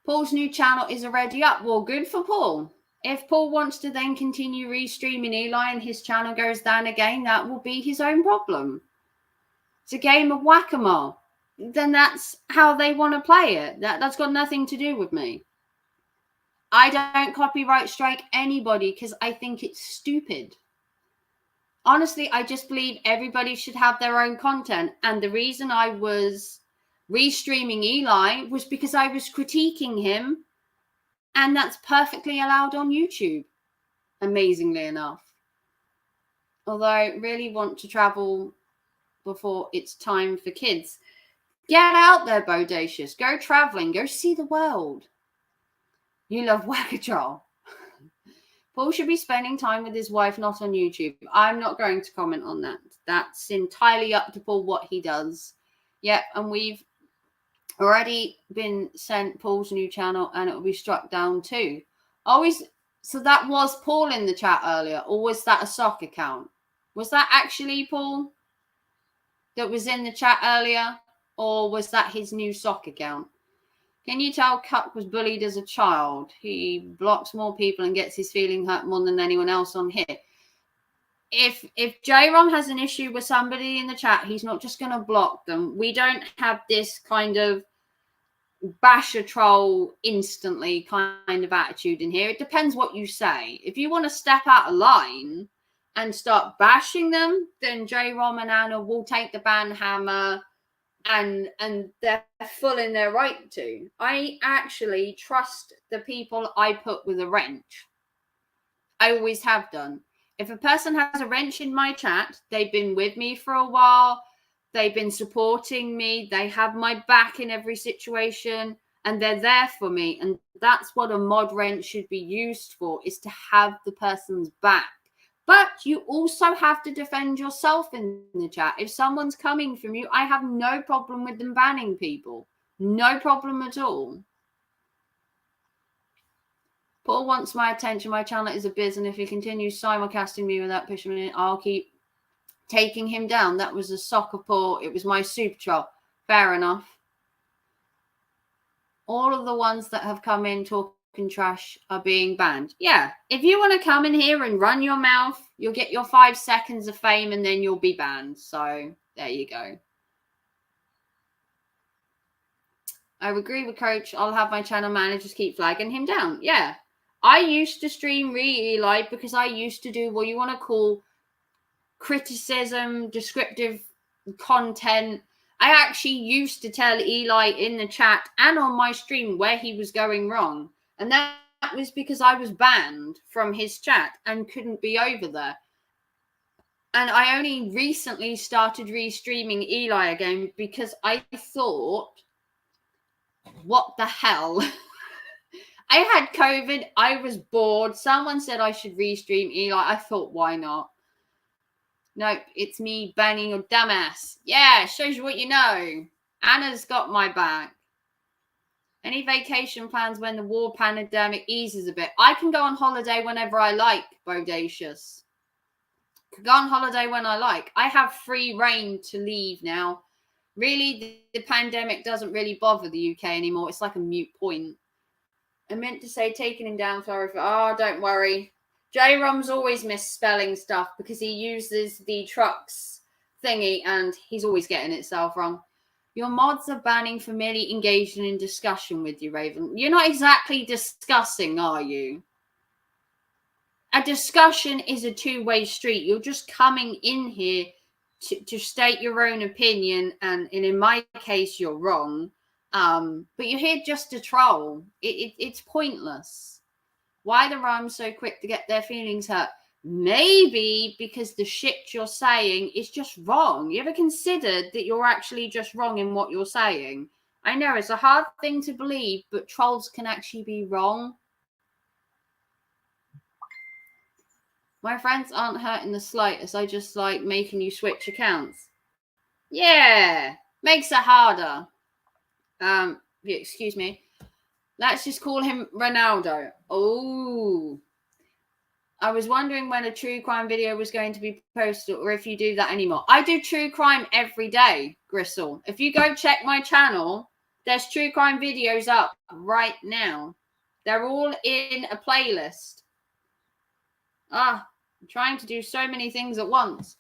Paul's new channel is already up. Well, good for Paul. If Paul wants to then continue restreaming Eli and his channel goes down again, that will be his own problem. It's a game of whack-a-mole. Then that's how they want to play it. That's got nothing to do with me. I don't copyright strike anybody because I think it's stupid. Honestly, I just believe everybody should have their own content. And the reason I was restreaming Eli was because I was critiquing him. And that's perfectly allowed on YouTube, amazingly enough. Although I really want to travel before it's time for kids. Get out there, Bodacious. Go traveling. Go see the world. You love Wackatrol. Paul should be spending time with his wife, not on YouTube. I'm not going to comment on that. That's entirely up to Paul what he does. Yeah, and we've already been sent Paul's new channel and it will be struck down too. So that was Paul in the chat earlier, or was that a sock account? Was that actually Paul that was in the chat earlier? Or was that his new sock account? Can you tell Cuck was bullied as a child? He blocks more people and gets his feeling hurt more than anyone else on here. If J-Rom has an issue with somebody in the chat, he's not just going to block them. We don't have this kind of bash a troll instantly kind of attitude in here. It depends what you say. If you want to step out of line and start bashing them, then J-Rom and Anna will take the ban hammer, and they're full in their right to. I actually trust the people I put with a wrench. I always have done. If a person has a wrench in my chat, they've been with me for a while, they've been supporting me, they have my back in every situation, and they're there for me. And that's what a mod wrench should be used for, is to have the person's back. But you also have to defend yourself in the chat. If someone's coming from you, I have no problem with them banning people. No problem at all. Paul wants my attention. My channel is a biz, and if he continues simulcasting me without pushing me, I'll keep taking him down. That was a soccer Paul. It was my super troll. Fair enough. All of the ones that have come in talking trash are being banned. Yeah. If you want to come in here and run your mouth, you'll get your 5 seconds of fame and then you'll be banned. So there you go. I agree with Coach. I'll have my channel managers keep flagging him down. Yeah. I used to stream Eli because I used to do what you want to call criticism, descriptive content. I actually used to tell Eli in the chat and on my stream where he was going wrong. And that was because I was banned from his chat and couldn't be over there. And I only recently started restreaming Eli again because I thought, what the hell? I had COVID. I was bored. Someone said I should restream Eli. I thought, why not? Nope, it's me banning your dumbass. Yeah, shows you what you know. Anna's got my back. Any vacation plans when the war pandemic eases a bit? I can go on holiday whenever I like, Bodacious. Can go on holiday when I like. I have free reign to leave now. Really, the pandemic doesn't really bother the UK anymore. It's like a moot point. I meant to say taking him down, sorry for. Oh, don't worry. J-Rom's always misspelling stuff because he uses the trucks thingy and he's always getting itself wrong. Your mods are banning for merely engaging in discussion with you, Raven. You're not exactly discussing, are you? A discussion is a two-way street. You're just coming in here to state your own opinion, and in my case, you're wrong. But you're here just to troll. It's pointless. Why the Rams so quick to get their feelings hurt? Maybe because the shit you're saying is just wrong. You ever considered that you're actually just wrong in what you're saying? I know it's a hard thing to believe, but trolls can actually be wrong. My friends aren't hurt in the slightest. I just like making you switch accounts. Yeah, makes it harder. Excuse me. Let's just call him Ronaldo. Oh. I was wondering when a true crime video was going to be posted, or if you do that anymore. I do true crime every day, Gristle. If you go check my channel, there's true crime videos up right now. They're all in a playlist. I'm trying to do so many things at once.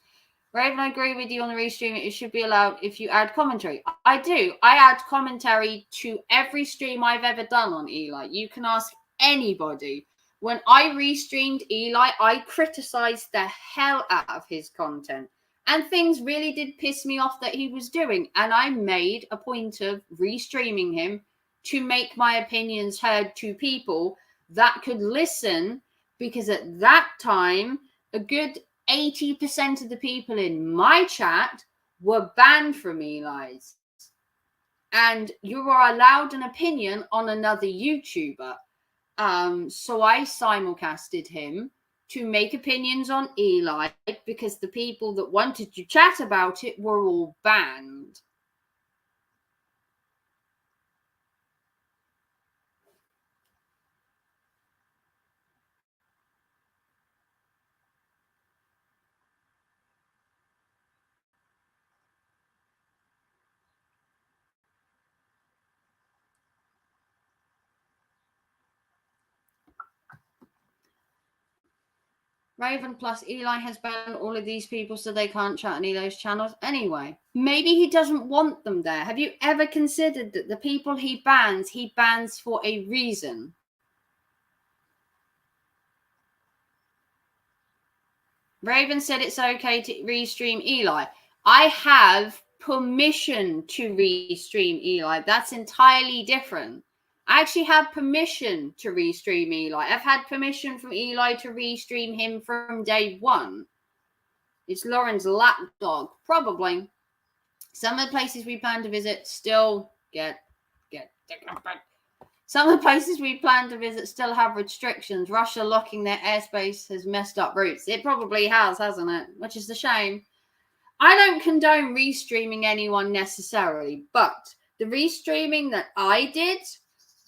Raven, I agree with you on the restream. It should be allowed if you add commentary. I do. I add commentary to every stream I've ever done on Eli. You can ask anybody. When I restreamed Eli, I criticized the hell out of his content. And things really did piss me off that he was doing. And I made a point of restreaming him to make my opinions heard to people that could listen. Because at that time, a good 80% of the people in my chat were banned from Eli's. And you are allowed an opinion on another YouTuber. So I simulcasted him to make opinions on Eli because the people that wanted to chat about it were all banned. Raven plus Eli has banned all of these people so they can't chat on Eli's channels anyway. Maybe he doesn't want them there. Have you ever considered that the people he bans for a reason? Raven said it's okay to restream Eli. I have permission to restream Eli. That's entirely different. I actually have permission to restream Eli. I've had permission from Eli to restream him from day one. It's Lauren's lapdog, probably. Some of the places we plan to visit still Some of the places we plan to visit still have restrictions. Russia locking their airspace has messed up routes. It probably has, hasn't it? Which is a shame. I don't condone restreaming anyone necessarily, but the restreaming that I did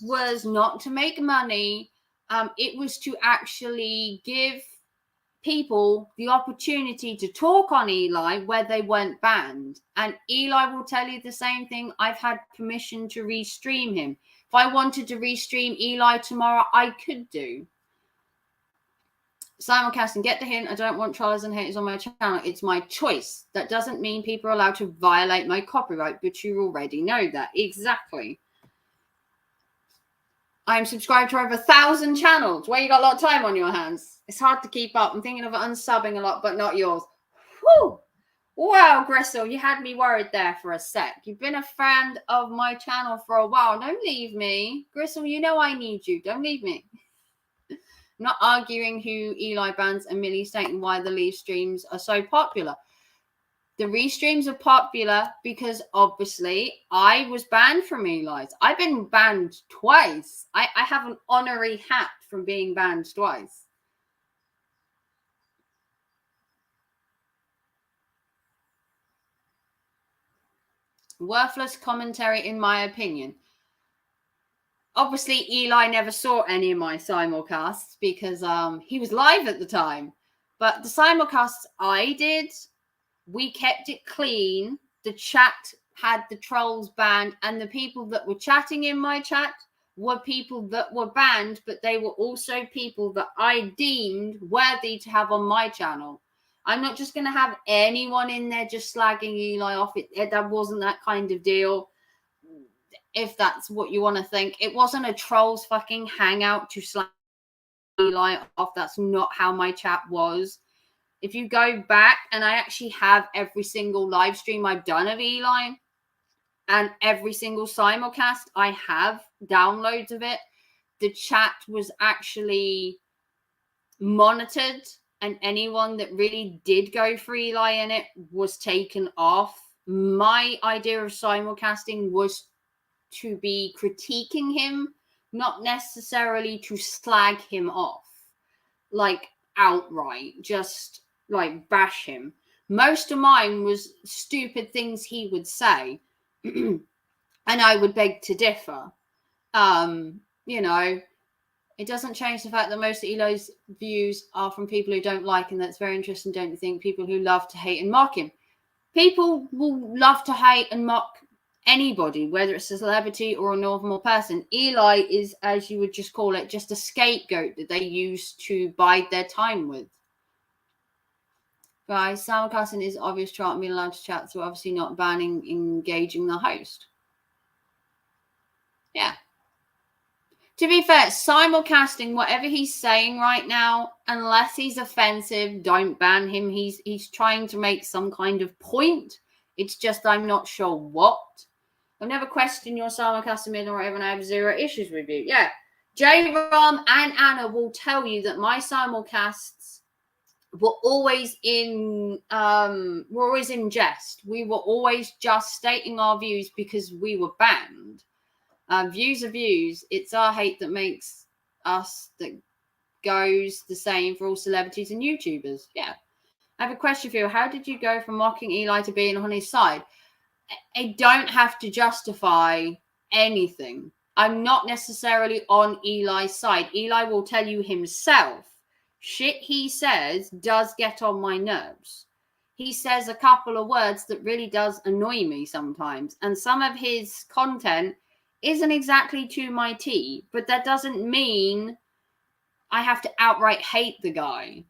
was not to make money. It was to actually give people the opportunity to talk on Eli where they weren't banned. And Eli will tell you the same thing. I've had permission to restream him. If I wanted to restream Eli tomorrow, I could do. Simulcasting, get the hint. I don't want trolls and haters on my channel. It's my choice. That doesn't mean people are allowed to violate my copyright, but you already know that. Exactly. I'm subscribed to over 1,000 channels. Well, you got a lot of time on your hands. It's hard to keep up. I'm thinking of unsubbing a lot, but not yours. Whew. Wow, Gristle, you had me worried there for a sec. You've been a friend of my channel for a while. Don't leave me. Gristle, you know I need you. Don't leave me. I'm not arguing who Eli bans and Millie stating why the leave streams are so popular. The restreams are popular because obviously I was banned from Eli's. I've been banned twice. I have an honorary hat from being banned twice. Worthless commentary, in my opinion. Obviously, Eli never saw any of my simulcasts because he was live at the time. But the simulcasts I did, we kept it clean. The chat had the trolls banned, and the people that were chatting in my chat were people that were banned, but they were also people that I deemed worthy to have on my channel. I'm not just going to have anyone in there just slagging Eli off. That wasn't that kind of deal. If that's what you want to think. It wasn't a trolls fucking hangout to slag Eli off. That's not how my chat was. If you go back, and I actually have every single live stream I've done of Eli and every single simulcast, I have downloads of it. The chat was actually monitored, and anyone that really did go for Eli in it was taken off. My idea of simulcasting was to be critiquing him, not necessarily to slag him off, like outright, just like bash him. Most of mine was stupid things he would say, and I would beg to differ. You know, it doesn't change the fact that most of Eli's views are from people who don't like him. That's very interesting, don't you think? People who love to hate and mock him. People will love to hate and mock anybody, whether it's a celebrity or a normal person. Eli is, as you would just call it, just a scapegoat that they use to bide their time with. Guys, simulcasting is obvious troll and being allowed to chat, so obviously not banning engaging the host. Yeah. To be fair, simulcasting, whatever he's saying right now, unless he's offensive, don't ban him. He's trying to make some kind of point. It's just I'm not sure what. I've never questioned your simulcasting or whatever, and I have zero issues with you. Yeah. J-Rom and Anna will tell you that my simulcasts were always in jest. We were always just stating our views because we were banned. Views are views. It's our hate that makes us, that goes the same for all celebrities and YouTubers. Yeah. I have a question for you. How did you go from mocking Eli to being on his side? I don't have to justify anything. I'm not necessarily on Eli's side. Eli will tell you himself. Shit he says does get on my nerves. He says a couple of words that really does annoy me sometimes. And some of his content isn't exactly to my tea, but that doesn't mean I have to outright hate the guy.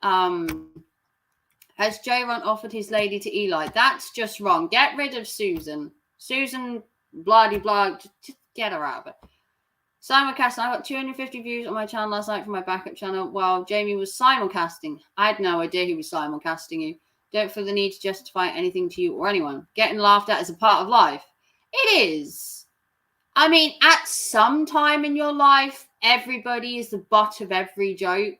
Has J-Ron offered his lady to Eli? That's just wrong. Get rid of Susan. Susan, blah-de-blah. Just get her out of it. Simulcasting. I got 250 views on my channel last night from my backup channel while Jamie was simulcasting. I had no idea he was simulcasting you. Don't feel the need to justify anything to you or anyone. Getting laughed at is a part of life. It is. I mean, at some time in your life, everybody is the butt of every joke,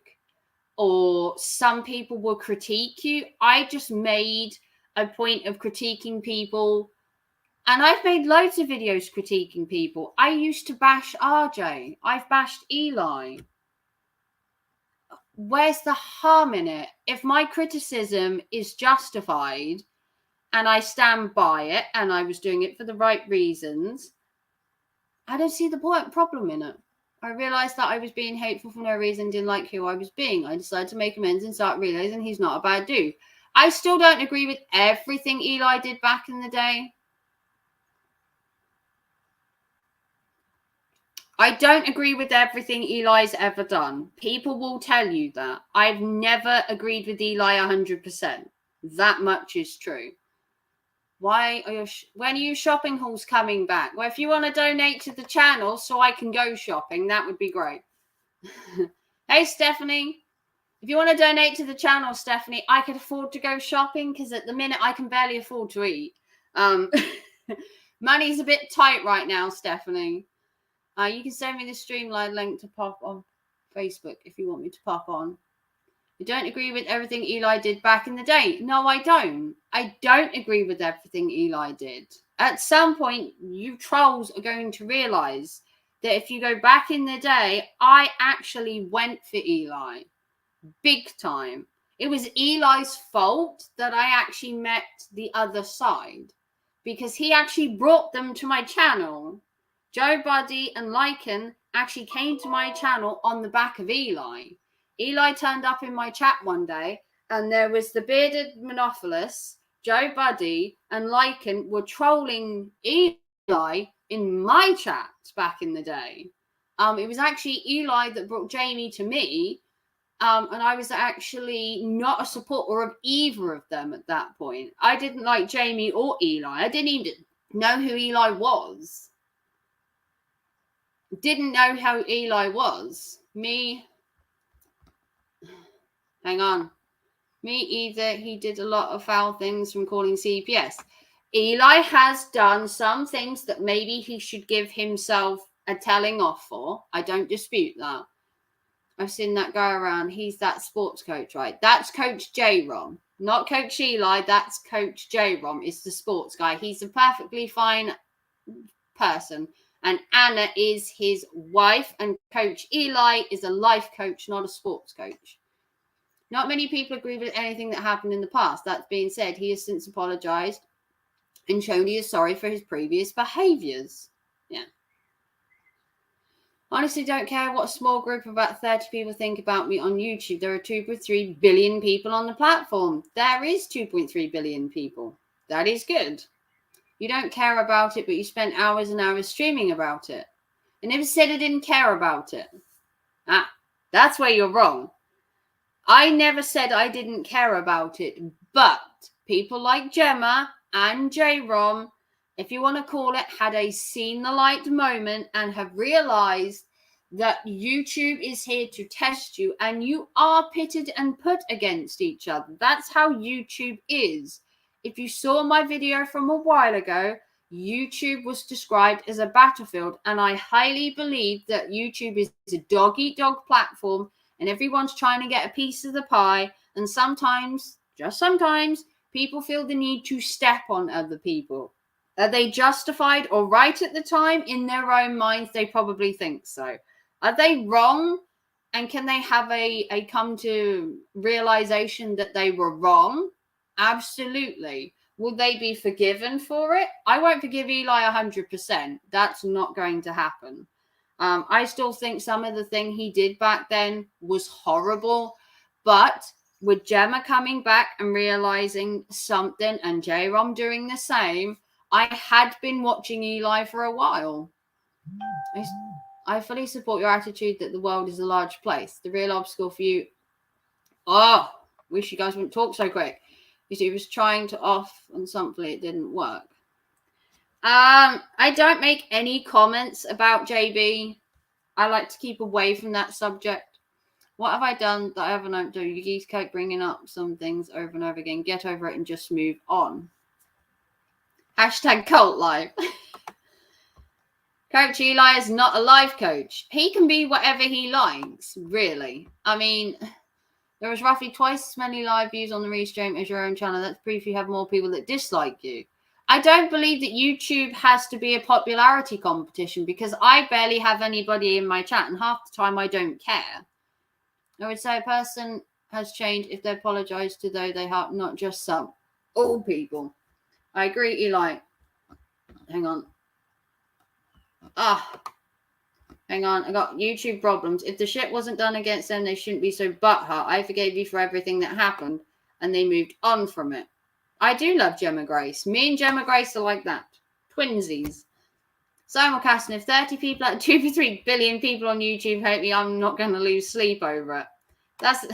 or some people will critique you. I just made a point of critiquing people, and I've made loads of videos critiquing people. I used to bash RJ. I've bashed Eli. Where's the harm in it? If my criticism is justified and I stand by it and I was doing it for the right reasons, I don't see the problem in it. I realised that I was being hateful for no reason, didn't like who I was being. I decided to make amends and start realising he's not a bad dude. I still don't agree with everything Eli did back in the day. I don't agree with everything Eli's ever done. People will tell you that. I've never agreed with Eli 100%. That much is true. When are your shopping hauls coming back? Well, if you want to donate to the channel so I can go shopping, that would be great. Hey, Stephanie. If you want to donate to the channel, Stephanie, I could afford to go shopping because at the minute I can barely afford to eat. Money's a bit tight right now, Stephanie. You can send me the Streamline link to pop on Facebook if you want me to pop on. You don't agree with everything Eli did back in the day? No, I don't. I don't agree with everything Eli did. At some point, you trolls are going to realise that if you go back in the day, I actually went for Eli. Big time. It was Eli's fault that I actually met the other side, because he actually brought them to my channel. Joe Buddy and Lycan actually came to my channel on the back of Eli. Eli turned up in my chat one day, and there was the bearded Monophilus, Joe Buddy, and Lycan were trolling Eli in my chat back in the day. It was actually Eli that brought Jamie to me, and I was actually not a supporter of either of them at that point. I didn't like Jamie or Eli. I didn't even know who Eli was. Didn't know how Eli was. Hang on. Me either. He did a lot of foul things from calling CPS. Eli has done some things that maybe he should give himself a telling off for. I don't dispute that. I've seen that guy around. He's that sports coach, right? That's Coach J-Rom. Not Coach Eli. That's Coach J-Rom. It's the sports guy. He's a perfectly fine person. And Anna is his wife, and Coach Eli is a life coach, not a sports coach. Not many people agree with anything that happened in the past. That being said, he has since apologized and shown he is sorry for his previous behaviors. Yeah. Honestly, don't care what a small group of about 30 people think about me on YouTube. There are 2.3 billion people on the platform. There is 2.3 billion people. That is good. You don't care about it, but you spent hours and hours streaming about it. I never said I didn't care about it. That's where you're wrong. I never said I didn't care about it, but people like Gemma and J-Rom, if you want to call it, had a seen the light moment and have realized that YouTube is here to test you and you are pitted and put against each other. That's how YouTube is. If you saw my video from a while ago, YouTube was described as a battlefield, and I highly believe that YouTube is a dog-eat-dog platform, and everyone's trying to get a piece of the pie, and sometimes, just sometimes, people feel the need to step on other people. Are they justified or right at the time? In their own minds, they probably think so. Are they wrong? And can they have a come to realization that they were wrong? Absolutely. Will they be forgiven for it? I won't forgive Eli 100%. That's not going to happen. I still think some of the thing he did back then was horrible. But with Gemma coming back and realizing something and J-Rom doing the same, I had been watching Eli for a while. I fully support your attitude that the world is a large place. The real obstacle for you Oh, wish you guys wouldn't talk so quick. Because he was trying to off on something, it didn't work. I don't make any comments about JB. I like to keep away from that subject. What have I done that I haven't done? You geese keep bringing up some things over and over again. Get over it and just move on. Hashtag cult life. Coach Eli is not a life coach. He can be whatever he likes, really. I mean, there was roughly twice as many live views on the restream as your own channel. That's proof you have more people that dislike you. I don't believe that YouTube has to be a popularity competition because I barely have anybody in my chat and half the time I don't care. I would say a person has changed if they apologize to those they have, not just some. All people. I agree, Eli. Hang on. Hang on. I got YouTube problems. If the shit wasn't done against them, they shouldn't be so butthurt. I forgave you for everything that happened and they moved on from it. I do love Gemma Grace. Me and Gemma Grace are like that. Twinsies. Simulcasting, if 30 people out of 2 to 3 billion people on YouTube hate me, I'm not going to lose sleep over it. That's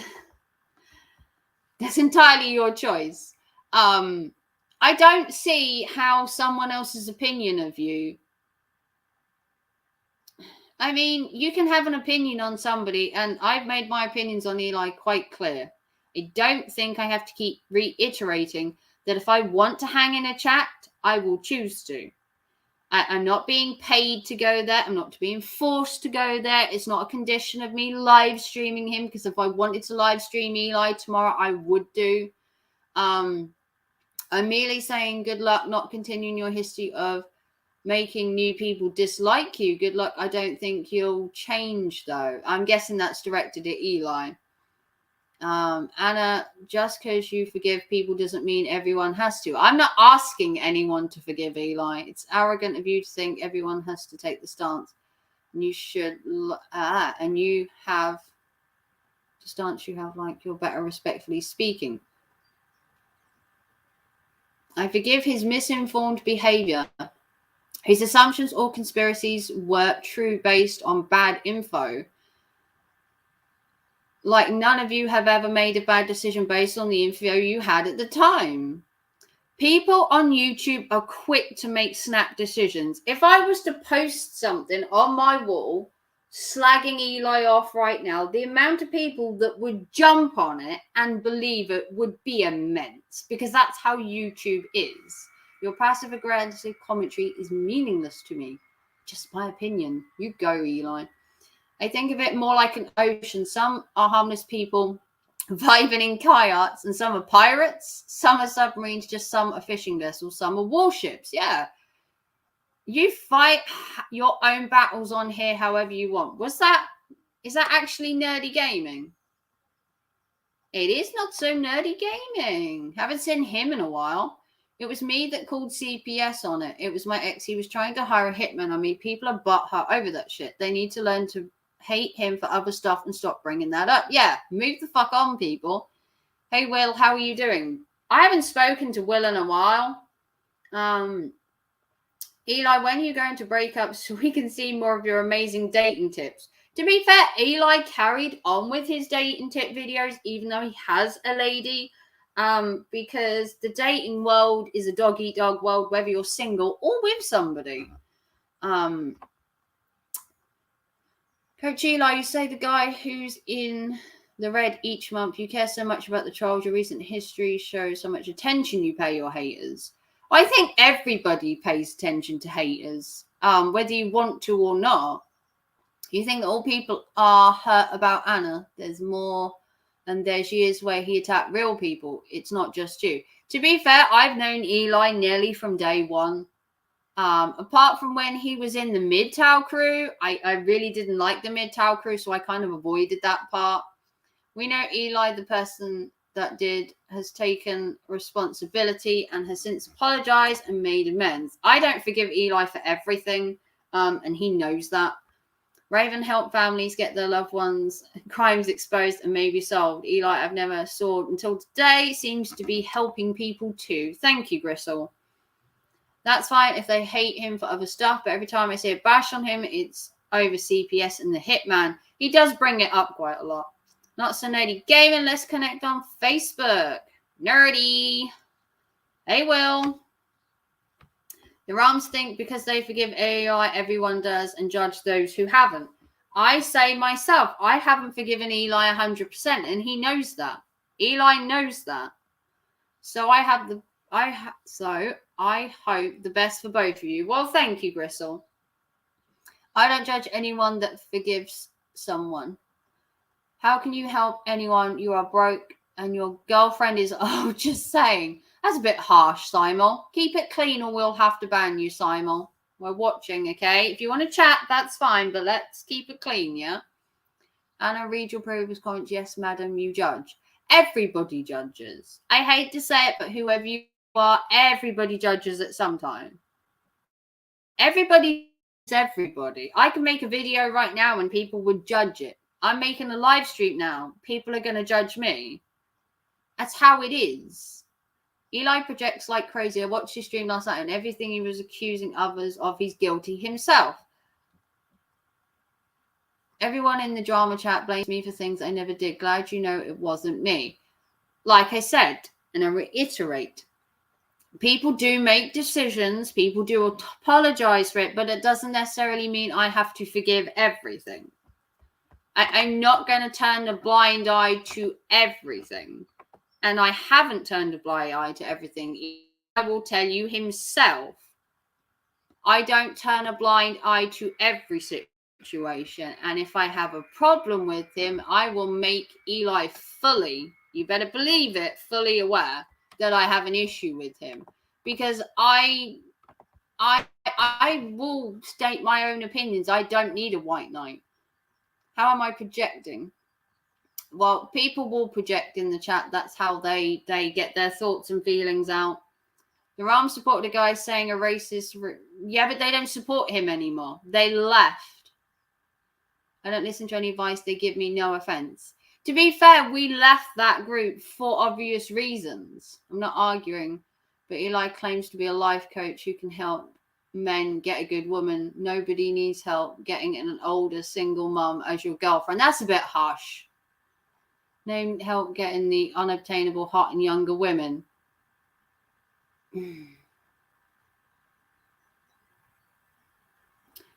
entirely your choice. I don't see how someone else's opinion of you. I mean, you can have an opinion on somebody, and I've made my opinions on Eli quite clear. I don't think I have to keep reiterating that if I want to hang in a chat, I will choose to. I'm not being paid to go there. I'm not being forced to go there. It's not a condition of me live streaming him, because if I wanted to live stream Eli tomorrow, I would do. I'm merely saying good luck not continuing your history of making new people dislike you. Good luck. I don't think you'll change, though. I'm guessing that's directed at Eli. Anna, just because you forgive people doesn't mean everyone has to. I'm not asking anyone to forgive Eli. It's arrogant of you to think everyone has to take the stance. And you should, and you have the stance you have, like you're better respectfully speaking. I forgive his misinformed behavior. His assumptions or conspiracies were true based on bad info. Like none of you have ever made a bad decision based on the info you had at the time. People on YouTube are quick to make snap decisions. If I was to post something on my wall slagging Eli off right now, the amount of people that would jump on it and believe it would be immense, because that's how YouTube is. Your passive-aggressive commentary is meaningless to me. Just my opinion. You go, Eli. I think of it more like an ocean. Some are harmless people vibing in kayaks, and some are pirates, some are submarines, just some are fishing vessels, some are warships. Yeah. You fight your own battles on here however you want. Is that actually nerdy gaming? It is not so nerdy gaming. Haven't seen him in a while. It was me that called CPS on it. It was my ex. He was trying to hire a hitman on me. People are butthurt over that shit. They need to learn to hate him for other stuff and stop bringing that up. Yeah, move the fuck on, people. Hey, Will, how are you doing? I haven't spoken to Will in a while. Eli, when are you going to break up so we can see more of your amazing dating tips? To be fair, Eli carried on with his dating tip videos, even though he has a lady, because the dating world is a dog-eat-dog world, whether you're single or with somebody. Coach Eli, you say the guy who's in the red each month, you care so much about the trials, your recent history shows how much attention you pay your haters. I think everybody pays attention to haters, whether you want to or not. You think that all people are hurt about Anna? There's more, and there's years where he attacked real people. It's not just you. To be fair, I've known Eli nearly from day one. Apart from when he was in the MGTOW crew, I really didn't like the MGTOW crew, so I kind of avoided that part. We know Eli, the person that has taken responsibility and has since apologized and made amends. I don't forgive Eli for everything, and he knows that. Raven helped families get their loved ones' crimes exposed and maybe solved. Eli, I've never saw until today, seems to be helping people too. Thank you, Gristle. That's fine if they hate him for other stuff, but every time I see a bash on him, it's over CPS and the hitman. He does bring it up quite a lot. Not so nerdy gaming. Let's connect on Facebook. Nerdy. Hey, Will. The Rams think because they forgive AI, everyone does, and judge those who haven't. I say myself, I haven't forgiven Eli 100%, and he knows that. Eli knows that. So I hope the best for both of you. Well, thank you, Gristle. I don't judge anyone that forgives someone. How can you help anyone? You are broke and your girlfriend is, just saying. That's a bit harsh, Simon. Keep it clean or we'll have to ban you, Simon. We're watching, okay? If you want to chat, that's fine, but let's keep it clean, yeah? Anna, read your previous comments. Yes, madam, you judge. Everybody judges. I hate to say it, but whoever you are, everybody judges at some time. Everybody is everybody. I can make a video right now and people would judge it. I'm making a live stream now. People are going to judge me. That's how it is. Eli projects like crazy. I watched his stream last night and everything he was accusing others of, he's guilty himself. Everyone in the drama chat blames me for things I never did. Glad you know it wasn't me. Like I said, and I reiterate, people do make decisions. People do apologize for it, but it doesn't necessarily mean I have to forgive everything. I'm not going to turn a blind eye to everything. And I haven't turned a blind eye to everything. I will tell you himself, I don't turn a blind eye to every situation. And if I have a problem with him, I will make Eli fully, you better believe it, fully aware that I have an issue with him. Because I will state my own opinions. I don't need a white knight. How am I projecting? Well, people will project in the chat. That's how they get their thoughts and feelings out. The Ram supported a guy saying a racist. Yeah, but they don't support him anymore. They left. I don't listen to any advice they give me, no offense. To be fair, we left that group for obvious reasons. I'm not arguing. But Eli claims to be a life coach who can help men get a good woman. Nobody needs help getting an older single mum as your girlfriend. That's a bit harsh. No help getting the unobtainable hot and younger women.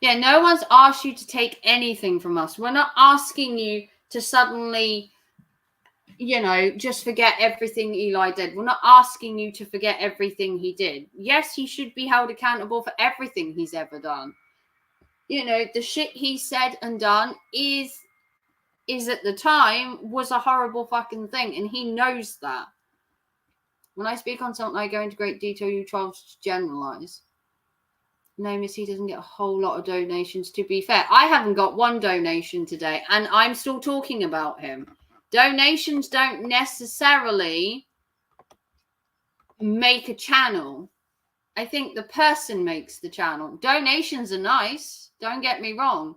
Yeah, no one's asked you to take anything from us. We're not asking you to suddenly, just forget everything Eli did. We're not asking you to forget everything he did. Yes, he should be held accountable for everything he's ever done. The shit he said and done is at the time was a horrible fucking thing, and he knows that. When I speak on something, I go into great detail. You try to generalize. Name is he doesn't get a whole lot of donations. To be fair, I haven't got one donation today, and I'm still talking about him. Donations don't necessarily make a channel. I think the person makes the channel. Donations are nice. Don't get me wrong.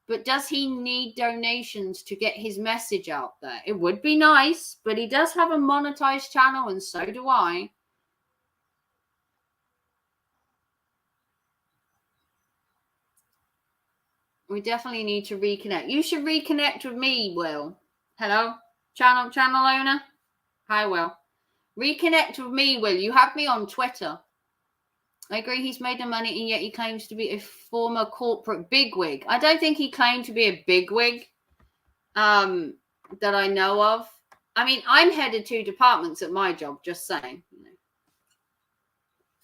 But does he need donations to get his message out there? It would be nice, but he does have a monetized channel, and so do I. We definitely need to reconnect. You should reconnect with me, Will. Hello? Channel owner? Hi, Will. Reconnect with me, Will. You have me on Twitter. I agree he's made the money, and yet he claims to be a former corporate bigwig. I don't think he claimed to be a bigwig that I know of. I mean, I'm headed 2 departments at my job, just saying.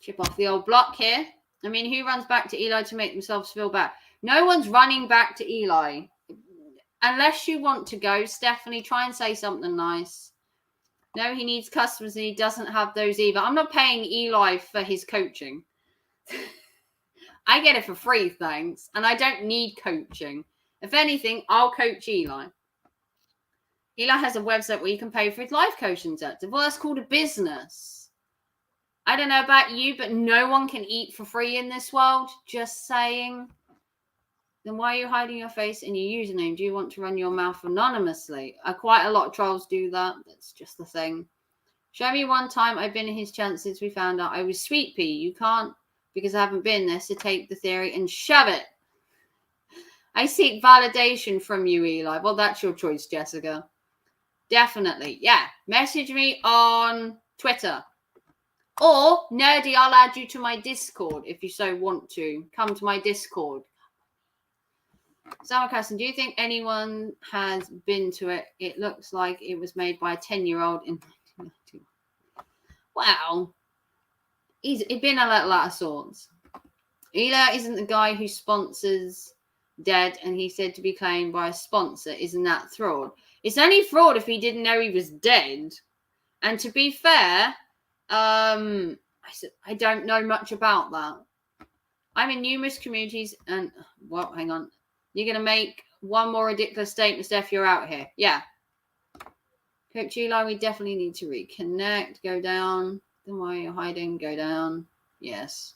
Chip off the old block here. I mean, who runs back to Eli to make themselves feel bad? No one's running back to Eli. Unless you want to go, Stephanie, try and say something nice. No, he needs customers and he doesn't have those either. I'm not paying Eli for his coaching. I get it for free, thanks. And I don't need coaching. If anything, I'll coach Eli. Eli has a website where you can pay for his life coaching sector. Well, that's called a business. I don't know about you, but no one can eat for free in this world. Just saying. Then why are you hiding your face and your username? Do you want to run your mouth anonymously? Quite a lot of trolls do that. That's just the thing. Show me one time I've been in his channel since we found out I was Sweet Pea. You can't because I haven't been there, so take the theory and shove it. I seek validation from you, Eli. Well, that's your choice, Jessica. Definitely. Yeah. Message me on Twitter. Or, Nerdy, I'll add you to my Discord if you so want to. Come to my Discord. Sarcasm, do you think anyone has been to it? It looks like it was made by a 10-year-old in 1991. Wow. He's been a lot of sorts. Eli isn't the guy who sponsors dead, and he said to be claimed by a sponsor. Isn't that fraud? It's only fraud if he didn't know he was dead. And to be fair, I don't know much about that. I'm in numerous communities, and well, hang on. You're gonna make one more ridiculous statement, Steph. You're out here. Yeah. Coach Eli, we definitely need to reconnect. Go down. Then why are you hiding? Go down. Yes.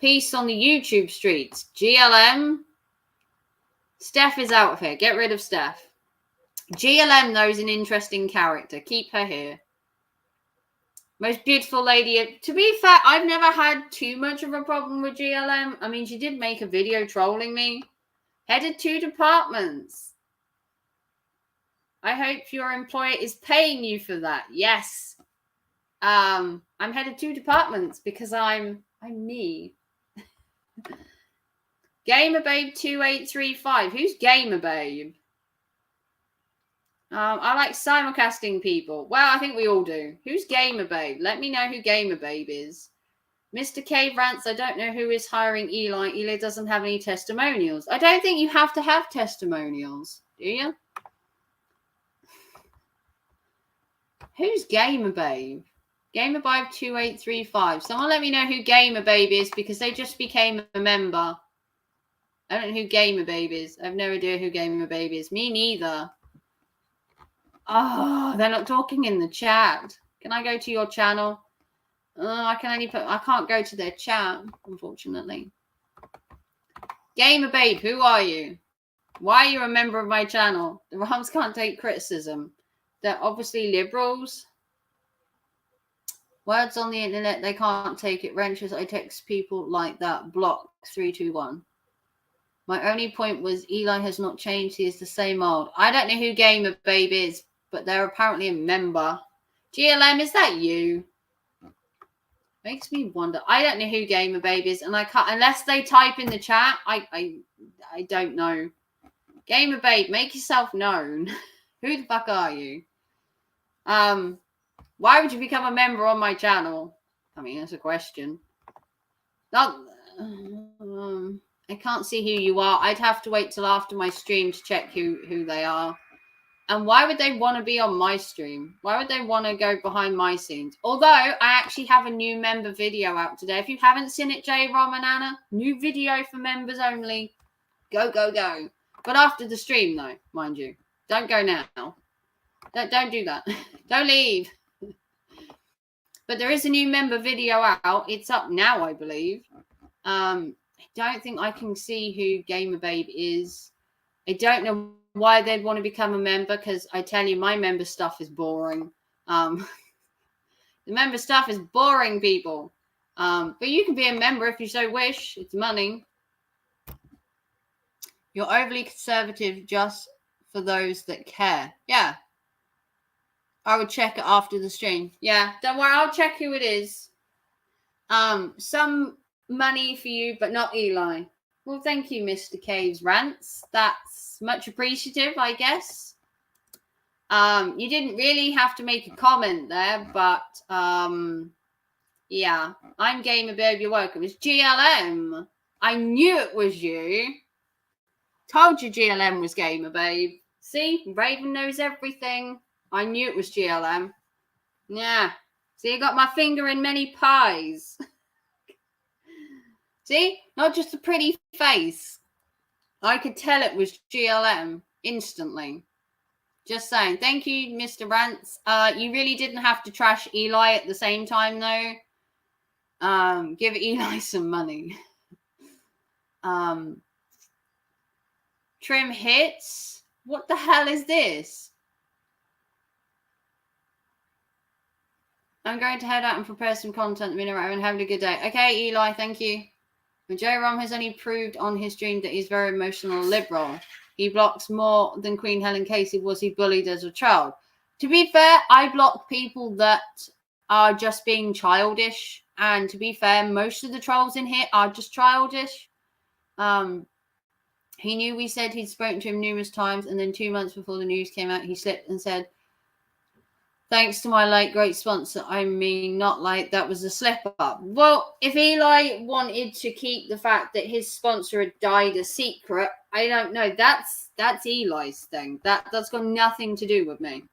Peace on the YouTube streets. GLM. Steph is out of here. Get rid of Steph. GLM, though, is an interesting character. Keep her here. Most beautiful lady. To be fair, I've never had too much of a problem with GLM. I mean, she did make a video trolling me. Headed 2 departments. I hope your employer is paying you for that. Yes. I'm headed 2 departments because I'm me. GamerBabe2835. Who's GamerBabe? I like simulcasting people. Well, I think we all do. Who's GamerBabe? Let me know who GamerBabe is. Mr. Cave Rants, I don't know who is hiring Eli. Eli doesn't have any testimonials. I don't think you have to have testimonials, do you? Who's GamerBabe? GamerBabe2835. Someone let me know who GamerBabe is because they just became a member. I don't know who GamerBabe is. I have no idea who GamerBabe is. Me neither. Oh, they're not talking in the chat. Can I go to your channel? I can't go to their chat, unfortunately. GamerBabe, who are you? Why are you a member of my channel? The Rams can't take criticism. They're obviously liberals. Words on the internet, they can't take it. Wrenches, I text people like that. Block 321. My only point was Eli has not changed. He is the same old. I don't know who GamerBabe is, but they're apparently a member. GLM, is that you? Makes me wonder. I don't know who GamerBabe is, and I can't unless they type in the chat. I don't know. GamerBabe, make yourself known. Who the fuck are you? Why would you become a member on my channel? I mean, that's a question. Not. I can't see who you are. I'd have to wait till after my stream to check who they are. And why would they want to be on my stream? Why would they want to go behind my scenes? Although I actually have a new member video out today. If you haven't seen it, J. Rom and Anna, new video for members only. Go, go, go. But after the stream, though, mind you. Don't go now. Don't do that. Don't leave. But there is a new member video out. It's up now, I believe. I don't think I can see who GamerBabe is. I don't know why they'd want to become a member, because I tell you, my member stuff is boring. The member stuff is boring, people. But you can be a member if you so wish. It's money. You're overly conservative just for those that care. Yeah. I would check it after the stream. Yeah, don't worry. I'll check who it is. Some money for you, but not Eli. Well, thank you, Mr. Caves Rants. That's much appreciative, I guess. You didn't really have to make a comment there, but yeah. I'm GamerBabe, you're welcome. It's GLM. I knew it was you. Told you GLM was GamerBabe. See, Raven knows everything. I knew it was GLM. Yeah. See, I got my finger in many pies. See? Not just a pretty face. I could tell it was GLM instantly. Just saying. Thank you, Mr. Rants. You really didn't have to trash Eli at the same time, though. Give Eli some money. Trim hits? What the hell is this? I'm going to head out and prepare some content a minute and having a good day. Okay, Eli, thank you. J. Rom has only proved on his stream that he's very emotional liberal. He blocks more than Queen Helen Casey was he bullied as a child. To be fair, I block people that are just being childish. And to be fair, most of the trolls in here are just childish. He knew we said he'd spoken to him numerous times, and then 2 months before the news came out, he slipped and said, "Thanks to my late great sponsor." I mean, not like that was a slip up. Well, if Eli wanted to keep the fact that his sponsor had died a secret, I don't know. That's Eli's thing. That's got nothing to do with me.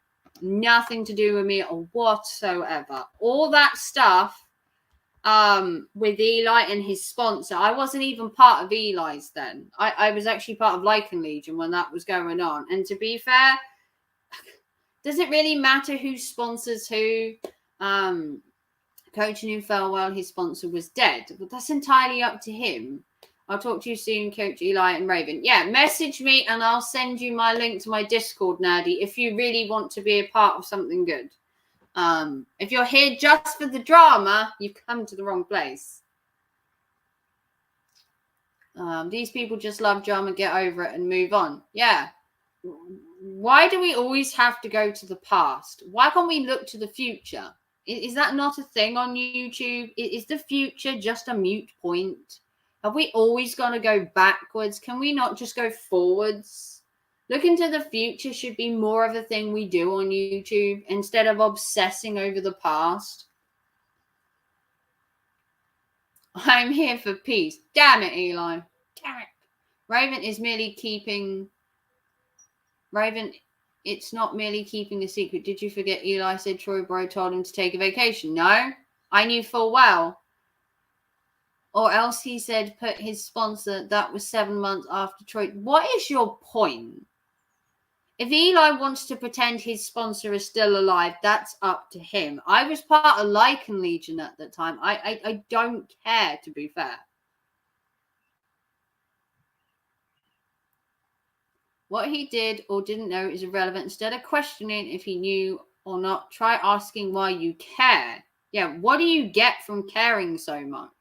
Nothing to do with me whatsoever. All that stuff with Eli and his sponsor, I wasn't even part of Eli's then. I was actually part of Lycan Legion when that was going on. And to be fair, does it really matter who sponsors who? Coach who fell while his sponsor was dead. But that's entirely up to him. I'll talk to you soon, Coach Eli and Raven. Yeah, message me and I'll send you my link to my Discord, Nerdy, if you really want to be a part of something good. If you're here just for the drama, you've come to the wrong place. These people just love drama, get over it and move on. Yeah. Why do we always have to go to the past? Why can't we look to the future? Is that not a thing on YouTube? Is the future just a mute point? Have we always got to go backwards? Can we not just go forwards? Looking to the future should be more of a thing we do on YouTube instead of obsessing over the past. I'm here for peace. Damn it, Eli. Damn it. Raven is merely keeping... Raven, it's not merely keeping a secret. Did you forget Eli said Troy Bro told him to take a vacation? No, I knew full well. Or else he said put his sponsor. That was 7 months after Troy. What is your point? If Eli wants to pretend his sponsor is still alive, that's up to him. I was part of Lycan Legion at the time. I don't care, to be fair. What he did or didn't know is irrelevant. Instead of questioning if he knew or not, try asking why you care. Yeah, what do you get from caring so much?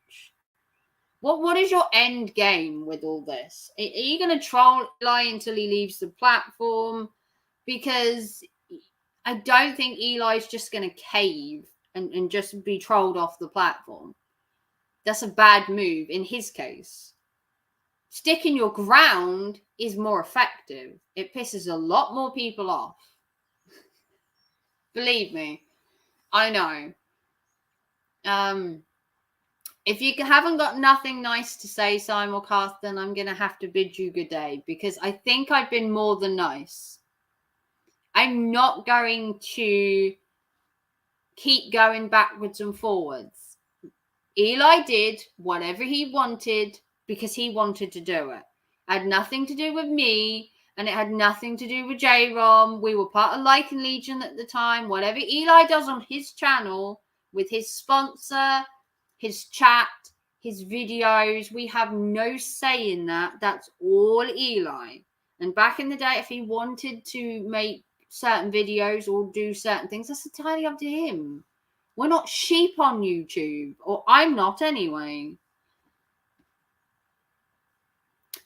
What is your end game with all this? Are you going to troll Eli until he leaves the platform? Because I don't think Eli's just going to cave and just be trolled off the platform. That's a bad move in his case. Sticking your ground is more effective. It pisses a lot more people off. Believe me, I know. If you haven't got nothing nice to say, Simulcast, then I'm going to have to bid you good day because I think I've been more than nice. I'm not going to keep going backwards and forwards. Eli did whatever he wanted because he wanted to do it. It had nothing to do with me, and it had nothing to do with J-Rom. We were part of Lycan Legion at the time. Whatever Eli does on his channel with his sponsor, his chat, his videos, we have no say in that. That's all Eli. And back in the day, if he wanted to make certain videos or do certain things, that's entirely up to him. We're not sheep on YouTube, or I'm not anyway.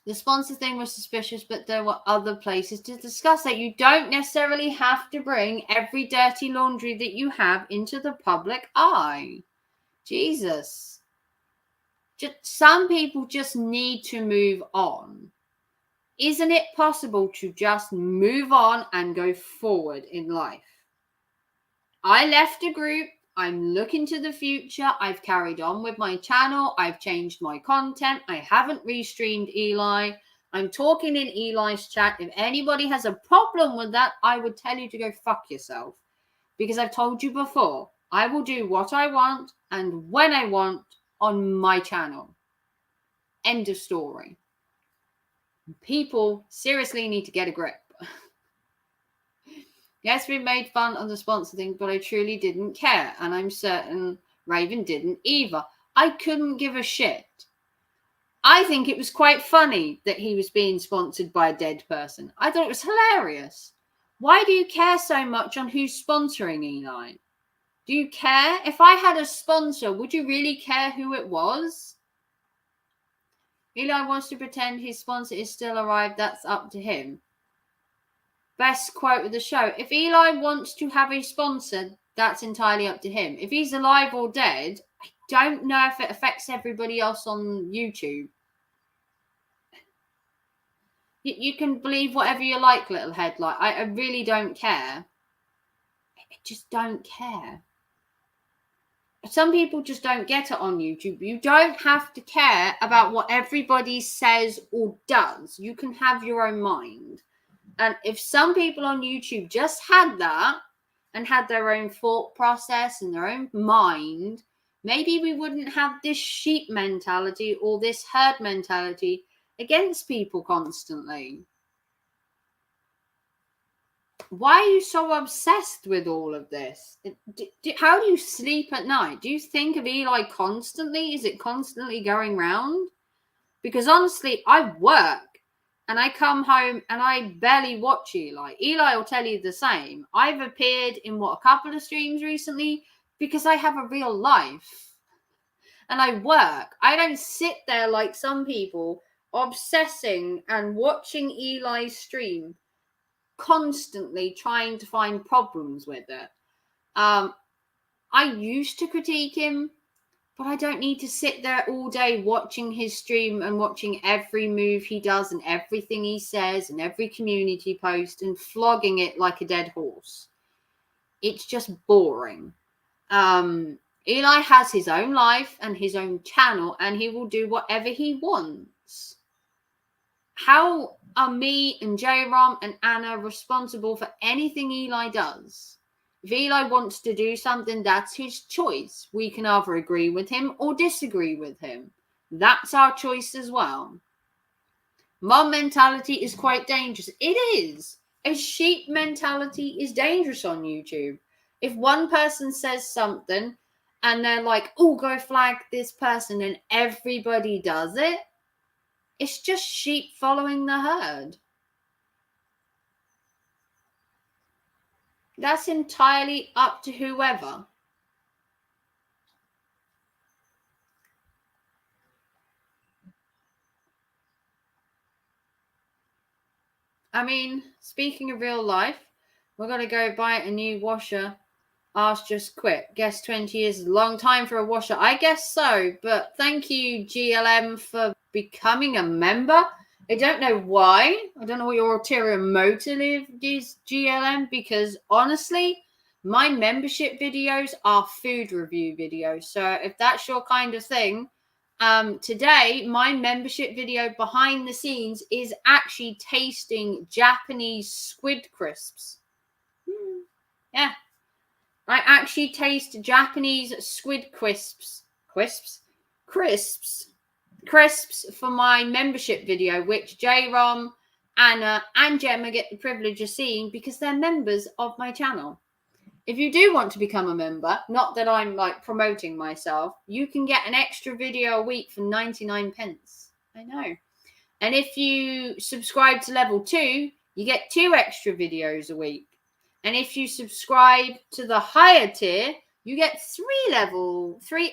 The sponsor thing was suspicious, but there were other places to discuss that. You don't necessarily have to bring every dirty laundry that you have into the public eye. Jesus. Some people just need to move on. Isn't it possible to just move on and go forward in life? I left a group. I'm looking to the future. I've carried on with my channel. I've changed my content. I haven't restreamed Eli. I'm talking in Eli's chat. If anybody has a problem with that, I would tell you to go fuck yourself. Because I've told you before, I will do what I want and when I want on my channel. End of story. People seriously need to get a grip. Yes, we made fun of the sponsor thing, but I truly didn't care. And I'm certain Raven didn't either. I couldn't give a shit. I think it was quite funny that he was being sponsored by a dead person. I thought it was hilarious. Why do you care so much on who's sponsoring Eli? Do you care? If I had a sponsor, would you really care who it was? Eli wants to pretend his sponsor is still alive. That's up to him. Best quote of the show. If Eli wants to have a sponsor, that's entirely up to him. If he's alive or dead, I don't know if it affects everybody else on YouTube. You can believe whatever you like, little headlight. I really don't care. I just don't care. Some people just don't get it on YouTube. You don't have to care about what everybody says or does. You can have your own mind. And if some people on YouTube just had that and had their own thought process and their own mind, maybe we wouldn't have this sheep mentality or this herd mentality against people constantly. Why are you so obsessed with all of this? How do you sleep at night? Do you think of Eli constantly? Is it constantly going round? Because honestly, I work and I come home and I barely watch Eli. Eli will tell you the same. I've appeared in a couple of streams recently because I have a real life and I work. I don't sit there like some people obsessing and watching Eli's stream, constantly trying to find problems with it. I used to critique him, but I don't need to sit there all day watching his stream and watching every move he does and everything he says and every community post and flogging it like a dead horse. It's just boring. Eli has his own life and his own channel, and he will do whatever he wants. How are me and J-Rom and Anna responsible for anything Eli does? If Eli wants to do something, that's his choice. We can either agree with him or disagree with him. That's our choice as well. Mob mentality is quite dangerous. It is. A sheep mentality is dangerous on YouTube. If one person says something and they're like, oh, go flag this person, and everybody does it, it's just sheep following the herd. That's entirely up to whoever. I mean, speaking of real life, we're going to go buy a new washer. Ours just quit. Guess 20 years is a long time for a washer. I guess so, but thank you, GLM, for becoming a member. I don't know why. I don't know what your ulterior motive is, GLM, because honestly, my membership videos are food review videos. So if that's your kind of thing, today my membership video behind the scenes is actually tasting Japanese squid crisps. Yeah. I actually taste Japanese squid crisps for my membership video, which J-Rom, Anna, and Gemma get the privilege of seeing because they're members of my channel. If you do want to become a member, not that I'm like promoting myself, you can get an extra video a week for 99 pence. I know. And if you subscribe to level 2, you get 2 extra videos a week. And if you subscribe to the higher tier, you get 3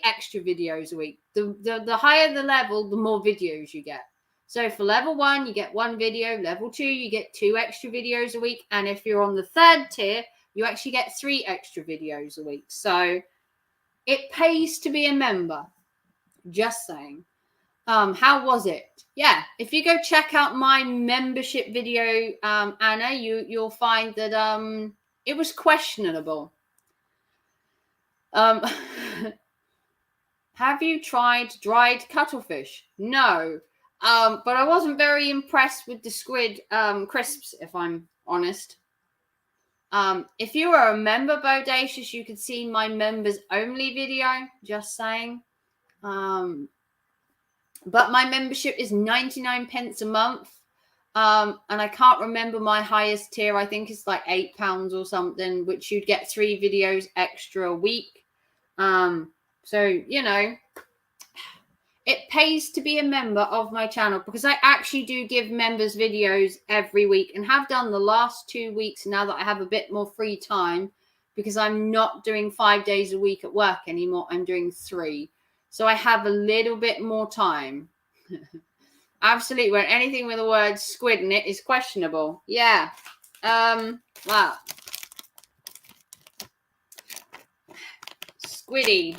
extra videos a week. The higher the level, the more videos you get. So for level 1, you get 1 video. Level 2, you get 2 extra videos a week. And if you're on the 3rd tier, you actually get 3 extra videos a week. So it pays to be a member. Just saying. How was it? Yeah, if you go check out my membership video, Anna, you'll find that it was questionable. Have you tried dried cuttlefish? No. But I wasn't very impressed with the squid crisps, if I'm honest. If you are a member, Bodacious, you could see my members only video. Just saying. But my membership is 99 pence a month. And I can't remember my highest tier. I think it's like £8 or something, which you'd get 3 videos extra a week. So, you know, it pays to be a member of my channel because I actually do give members videos every week and have done the last 2 weeks now that I have a bit more free time because I'm not doing 5 days a week at work anymore. I'm doing 3. So I have a little bit more time. Absolutely. When anything with the word squid in it is questionable. Yeah. Wow. Squiddy.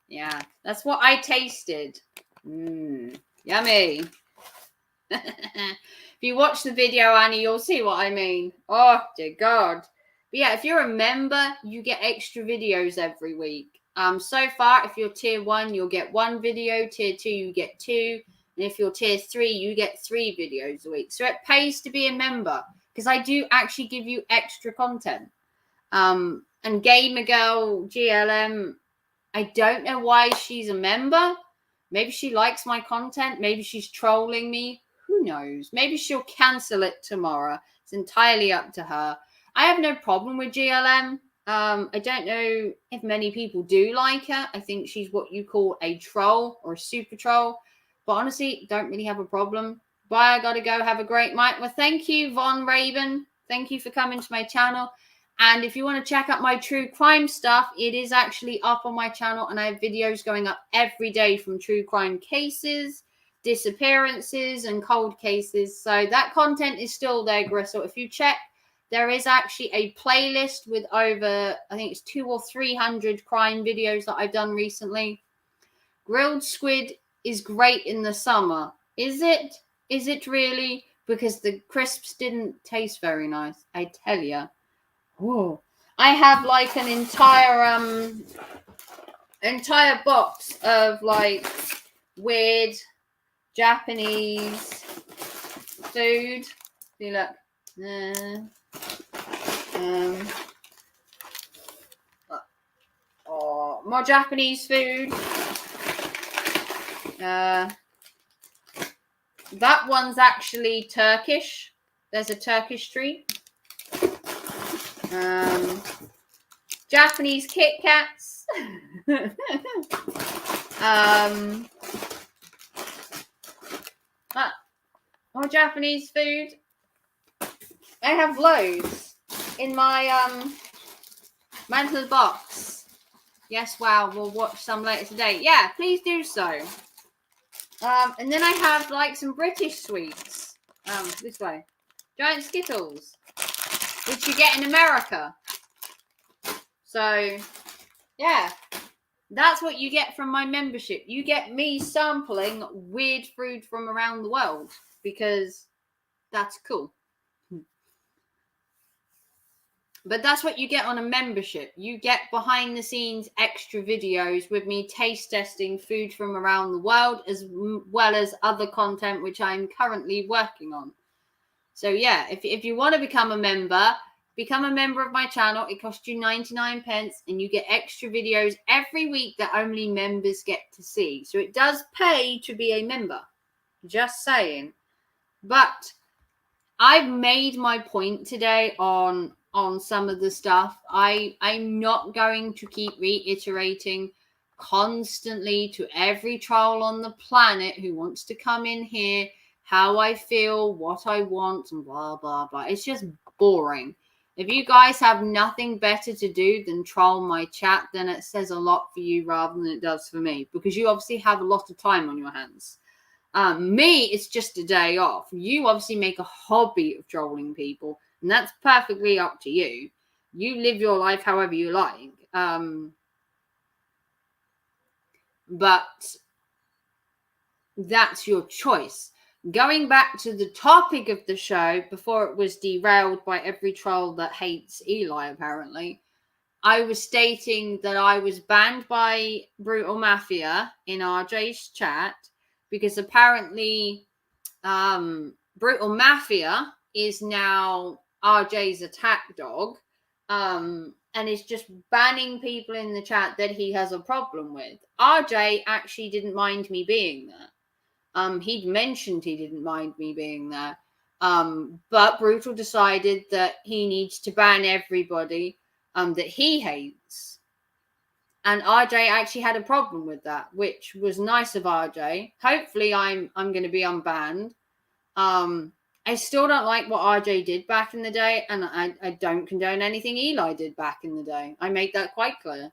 Yeah, that's what I tasted. Yummy. If you watch the video, Annie, you'll see what I mean. Oh, dear God. But yeah, if you're a member, you get extra videos every week. So far, if you're tier 1, you'll get 1 video. Tier 2, you get 2. And if you're tier 3, you get 3 videos a week. So it pays to be a member because I do actually give you extra content. And Gamer Girl GLM, I don't know why she's a member. Maybe she likes my content. Maybe she's trolling me. Who knows? Maybe she'll cancel it tomorrow. It's entirely up to her. I have no problem with GLM. I don't know if many people do like her. I think she's what you call a troll or a super troll. But honestly, don't really have a problem. Bye, I gotta go. Have a great night. Well, thank you, Von Raven. Thank you for coming to my channel. And if you want to check out my true crime stuff, it is actually up on my channel. And I have videos going up every day from true crime cases, disappearances, and cold cases. So that content is still there, Gristle. If you check, there is actually a playlist with over, I think it's 200 or 300 crime videos that I've done recently. Grilled squid is great in the summer. Is it? Is it really? Because the crisps didn't taste very nice, I tell you. Whoa. I have like an entire box of like weird Japanese food. See, look. More Japanese food. That one's actually Turkish. There's a Turkish treat. Japanese Kit Kats. More Japanese food. I have loads in my mantle box. Yes, wow, we'll watch some later today. Yeah, please do so. And then I have like some British sweets. This way. Giant Skittles, which you get in America. So, yeah, that's what you get from my membership. You get me sampling weird food from around the world because that's cool. But that's what you get on a membership. You get behind the scenes extra videos with me taste testing food from around the world as well as other content which I'm currently working on. So yeah, if you want to become a member of my channel. It costs you 99 pence and you get extra videos every week that only members get to see. So it does pay to be a member. Just saying. But I've made my point today on some of the stuff. I'm not going to keep reiterating constantly to every troll on the planet who wants to come in here how I feel, what I want, and blah, blah, blah. It's just boring. If you guys have nothing better to do than troll my chat, then it says a lot for you rather than it does for me, because you obviously have a lot of time on your hands. Me, it's just a day off. You obviously make a hobby of trolling people, and that's perfectly up to you. You live your life however you like. But that's your choice. Going back to the topic of the show, before it was derailed by every troll that hates Eli, apparently, I was stating that I was banned by Brutal Mafia in RJ's chat because apparently Brutal Mafia is now RJ's attack dog, and is just banning people in the chat that he has a problem with. RJ actually didn't mind me being there. He'd mentioned he didn't mind me being there. But Brutal decided that he needs to ban everybody that he hates. And RJ actually had a problem with that, which was nice of RJ. Hopefully I'm going to be unbanned. I still don't like what RJ did back in the day, and I don't condone anything Eli did back in the day. I made that quite clear.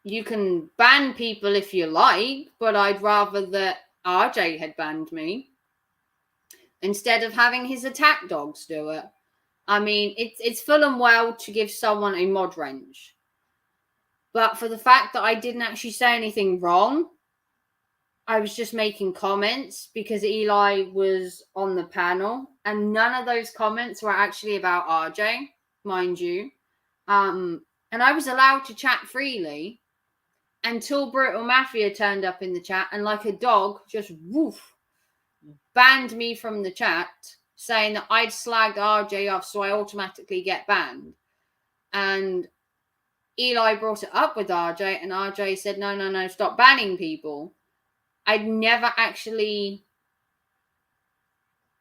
You can ban people if you like, but I'd rather that RJ had banned me. instead of having his attack dogs do it. I mean, it's full and well to give someone a mod range. But for the fact that I didn't actually say anything wrong, I was just making comments because Eli was on the panel, and none of those comments were actually about RJ, mind you. And I was allowed to chat freely until Brutal Mafia turned up in the chat and, like a dog, just woof, banned me from the chat, saying that I'd slagged RJ off, so I automatically get banned. And Eli brought it up with RJ, and RJ said, no, stop banning people. I'd never actually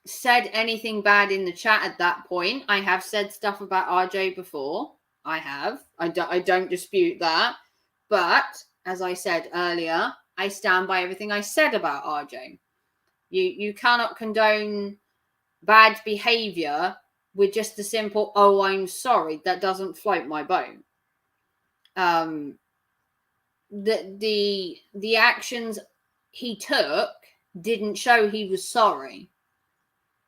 said anything bad in the chat at that point. I have said stuff about RJ before. I have. I don't dispute that. But, as I said earlier, I stand by everything I said about RJ. You cannot condone bad behavior with just the simple, oh, I'm sorry. That doesn't float my boat. The actions he took didn't show he was sorry.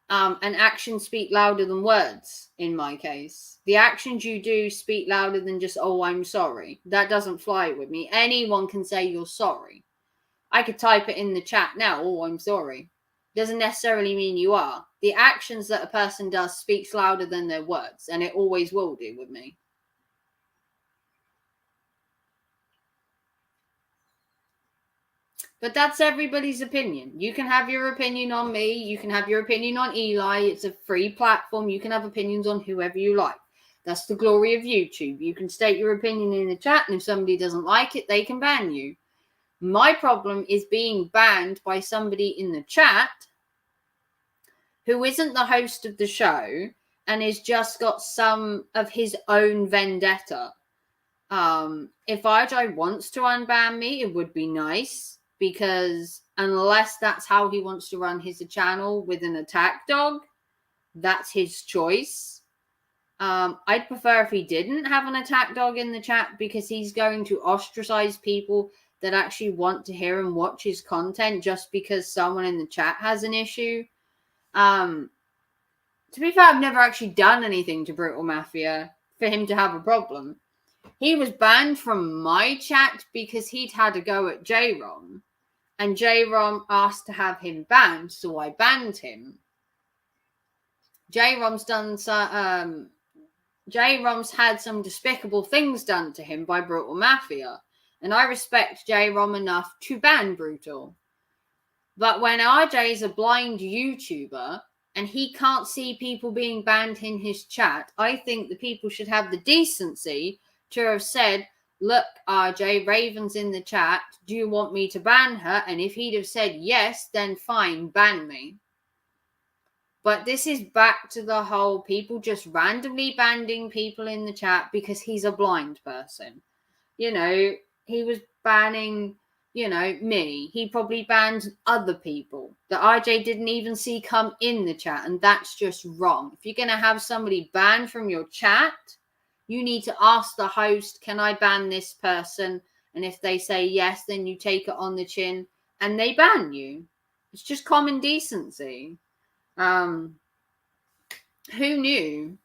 And actions speak louder than words in my case. The actions you do speak louder than just, oh, I'm sorry. That doesn't fly with me. Anyone can say you're sorry. I could type it in the chat now, oh, I'm sorry. Doesn't necessarily mean you are. The actions that a person does speaks louder than their words, and it always will do with me. But that's everybody's opinion. You can have your opinion on me. You can have your opinion on Eli. It's a free platform. You can have opinions on whoever you like. That's the glory of YouTube. You can state your opinion in the chat, and if somebody doesn't like it, they can ban you. My problem is being banned by somebody in the chat who isn't the host of the show and has just got some of his own vendetta. If RJ wants to unban me, it would be nice. Because unless that's how he wants to run his channel with an attack dog, that's his choice. I'd prefer if he didn't have an attack dog in the chat, because he's going to ostracize people that actually want to hear and watch his content just because someone in the chat has an issue. To be fair, I've never actually done anything to Brutal Mafia for him to have a problem. He was banned from my chat because he'd had a go at J-Rom. And J-Rom asked to have him banned, so I banned him. J-Rom's had some despicable things done to him by Brutal Mafia. And I respect J-Rom enough to ban Brutal. But when RJ's a blind YouTuber and he can't see people being banned in his chat, I think the people should have the decency to have said, look, RJ, Raven's in the chat. Do you want me to ban her? And if he'd have said yes, then fine, ban me. But this is back to the whole people just randomly banning people in the chat because he's a blind person. You know, he was banning, me. He probably banned other people that RJ didn't even see come in the chat. And that's just wrong. If you're going to have somebody banned from your chat, you need to ask the host, can I ban this person? And if they say yes, then you take it on the chin and they ban you. It's just common decency. Who knew?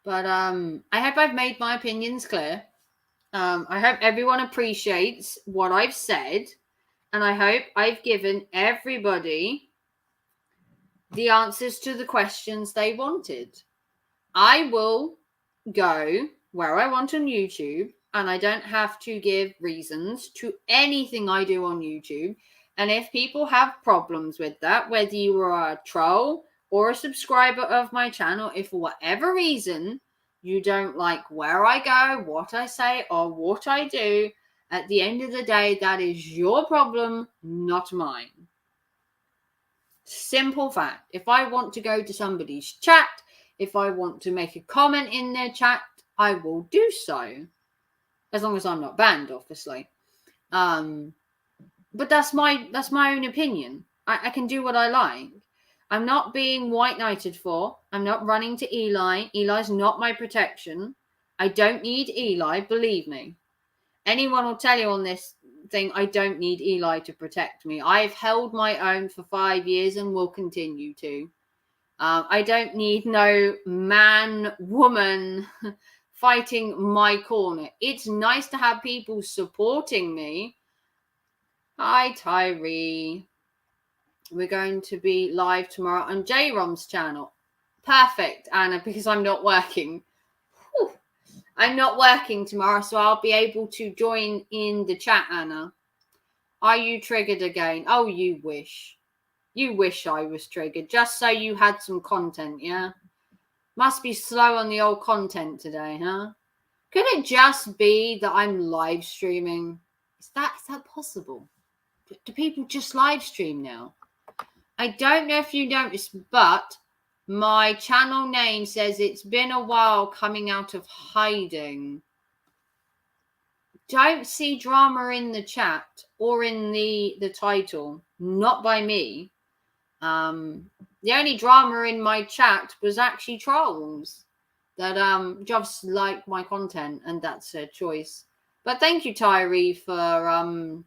But I hope I've made my opinions clear. I hope everyone appreciates what I've said. And I hope I've given everybody the answers to the questions they wanted. I will go where I want on YouTube, and I don't have to give reasons to anything I do on YouTube. And if people have problems with that, whether you are a troll or a subscriber of my channel, if for whatever reason you don't like where I go, what I say, or what I do, at the end of the day, that is your problem, not mine. Simple fact. If I want to go to somebody's chat, if I want to make a comment in their chat, I will do so. As long as I'm not banned, obviously. But that's my own opinion. I can do what I like. I'm not being white knighted for. I'm not running to Eli. Eli's not my protection. I don't need Eli, believe me. Anyone will tell you on this thing. I don't need Eli to protect me. I've held my own for 5 years and will continue to. I don't need no man, woman fighting my corner. It's nice to have people supporting me. Hi, Tyree. We're going to be live tomorrow on J-Rom's channel. Perfect, Anna, because I'm not working. Whew. I'm not working tomorrow, so I'll be able to join in the chat, Anna. Are you triggered again? Oh, you wish. You wish I was triggered, just so you had some content, yeah? Must be slow on the old content today, huh? Could it just be that I'm live streaming? Is that possible? Do people just live stream now? I don't know if you noticed, but my channel name says it's been a while coming out of hiding. Don't see drama in the chat or in the title. Not by me. The only drama in my chat was actually trolls that just like my content, and that's a choice. But thank you, Tyree, for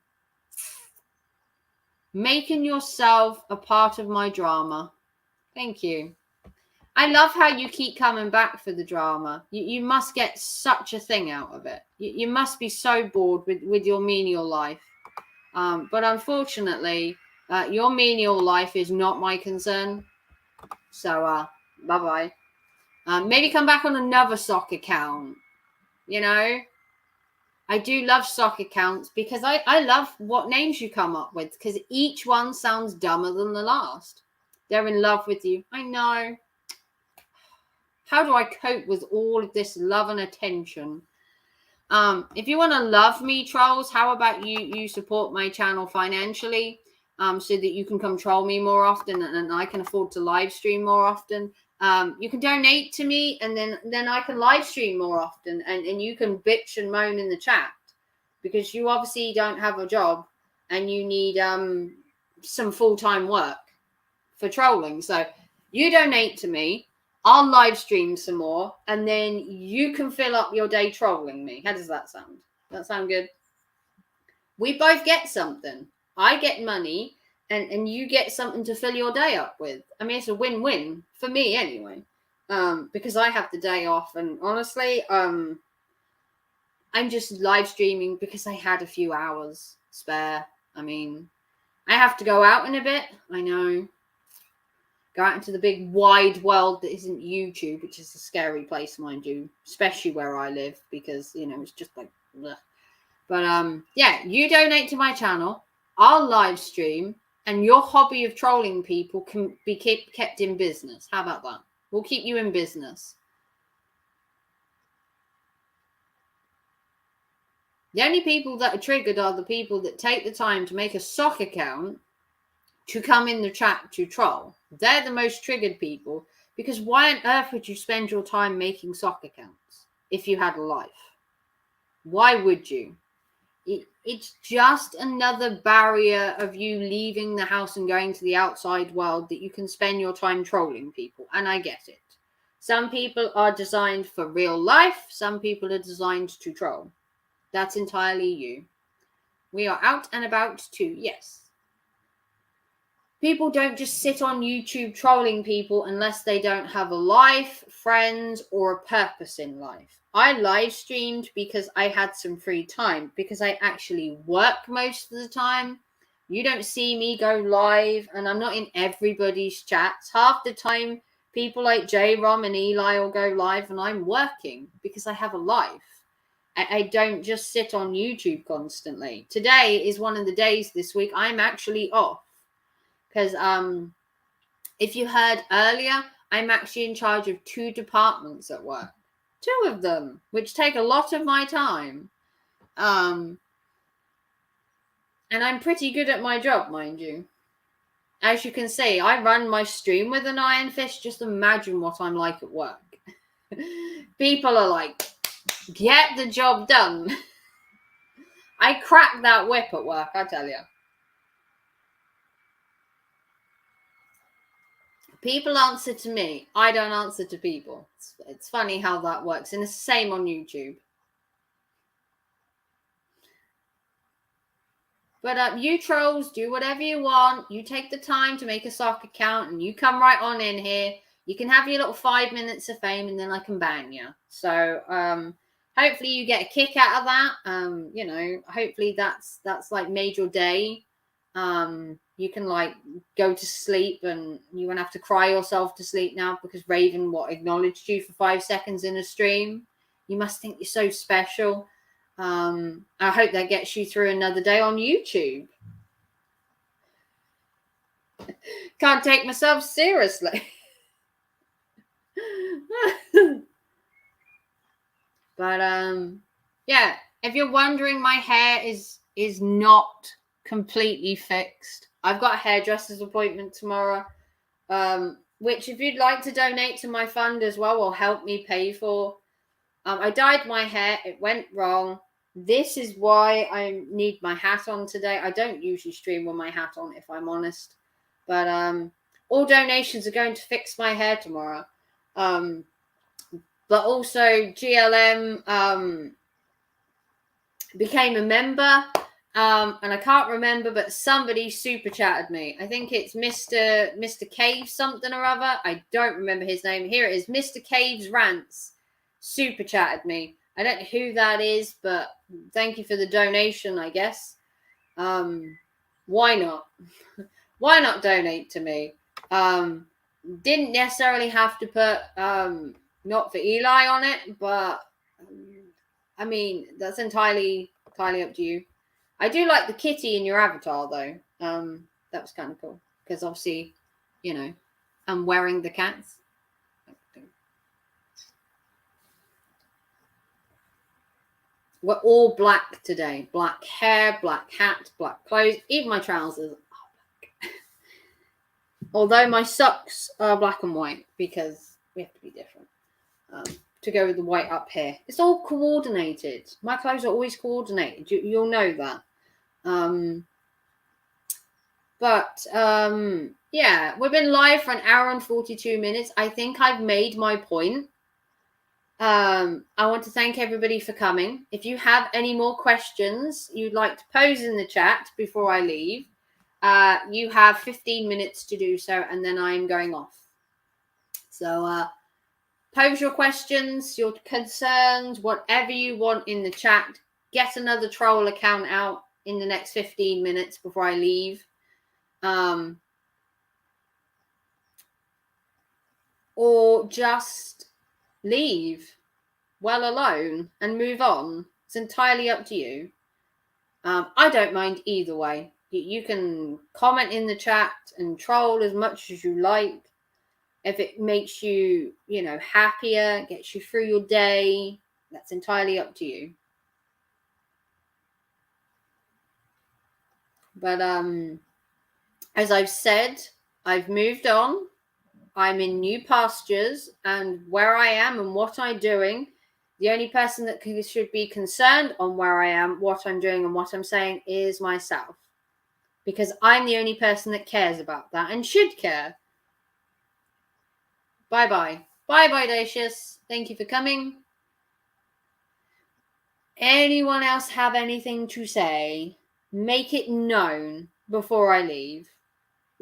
making yourself a part of my drama. Thank you. I love how you keep coming back for the drama. You must get such a thing out of it. You must be so bored with your menial life. But unfortunately, your menial life is not my concern. So, bye-bye. Maybe come back on another sock account. You know? I do love sock accounts because I love what names you come up with, because each one sounds dumber than the last. They're in love with you. I know. How do I cope with all of this love and attention? If you want to love me, trolls, how about you support my channel financially, so that you can come troll me more often, and I can afford to live stream more often. You can donate to me, and then I can live stream more often, and you can bitch and moan in the chat, because you obviously don't have a job and you need some full-time work for trolling. So you donate to me, I'll live stream some more, and then you can fill up your day trolling me. How does that sound? That sound good? We both get something. I get money, and you get something to fill your day up with. I mean, it's a win-win for me anyway, because I have the day off, and honestly, I'm just live streaming because I had a few hours spare. I mean, I have to go out in a bit. I know. Go out into the big wide world that isn't YouTube, which is a scary place, mind you, especially where I live, because, you know, it's just like, bleh. But, yeah, you donate to my channel, I'll live stream, and your hobby of trolling people can be kept in business. How about that? We'll keep you in business. The only people that are triggered are the people that take the time to make a sock account to come in the chat to troll. They're the most triggered people, because why on earth would you spend your time making sock accounts if you had a life? Why would you? It's just another barrier of you leaving the house and going to the outside world, that you can spend your time trolling people, and I get it. Some people are designed for real life, some people are designed to troll. That's entirely you. We are out and about too, yes. People don't just sit on YouTube trolling people unless they don't have a life, friends, or a purpose in life. I live streamed because I had some free time, because I actually work most of the time. You don't see me go live, and I'm not in everybody's chats. Half the time, people like J-Rom and Eli will go live, and I'm working because I have a life. I don't just sit on YouTube constantly. Today is one of the days this week I'm actually off. Because if you heard earlier, I'm actually in charge of 2 departments at work. 2 of them, which take a lot of my time. And I'm pretty good at my job, mind you. As you can see, I run my stream with an iron fist. Just imagine what I'm like at work. People are like, get the job done. I crack that whip at work, I tell you. People answer to me. I don't answer to people. It's funny how that works. And it's the same on YouTube. But you trolls, do whatever you want. You take the time to make a sock account and you come right on in here. You can have your little 5 minutes of fame and then I can ban you. So hopefully you get a kick out of that. You know, hopefully that's like made your day. You can like go to sleep and you won't have to cry yourself to sleep now because Raven acknowledged you for 5 seconds in a stream. You must think you're so special. I hope that gets you through another day on YouTube. Can't take myself seriously. But yeah, if you're wondering, my hair is not completely fixed. I've got a hairdresser's appointment tomorrow, which if you'd like to donate to my fund as well or help me pay for. I dyed my hair. It went wrong. This is why I need my hat on today. I don't usually stream with my hat on, if I'm honest. But all donations are going to fix my hair tomorrow. But also GLM became a member. And I can't remember, but somebody super chatted me. I think it's Mr. Cave something or other. I don't remember his name. Here it is. Mr. Cave's Rants super chatted me. I don't know who that is, but thank you for the donation, I guess. Why not? Why not donate to me? Didn't necessarily have to put not for Eli on it, but I mean, that's entirely up to you. I do like the kitty in your avatar, though. That was kind of cool because obviously, you know, I'm wearing the cats. We're all black today. Black hair, black hat, black clothes. Even my trousers are black. Although my socks are black and white because we have to be different. To go with the white up here. It's all coordinated. My clothes are always coordinated. You'll know that. Yeah, we've been live for an hour and 42 minutes. I think I've made my point. I want to thank everybody for coming. If you have any more questions you'd like to pose in the chat before I leave, you have 15 minutes to do so, and then I'm going off. So pose your questions, your concerns, whatever you want in the chat. Get another troll account out in the next 15 minutes before I leave. Or just leave well alone and move on. It's entirely up to you. I don't mind either way. You can comment in the chat and troll as much as you like. If it makes you, you know, happier, gets you through your day, that's entirely up to you. But as I've said, I've moved on. I'm in new pastures, and where I am and what I'm doing, the only person that should be concerned on where I am, what I'm doing, and what I'm saying is myself. Because I'm the only person that cares about that and should care. Bye-bye. Bye-bye, Dacius. Thank you for coming. Anyone else have anything to say? Make it known before I leave.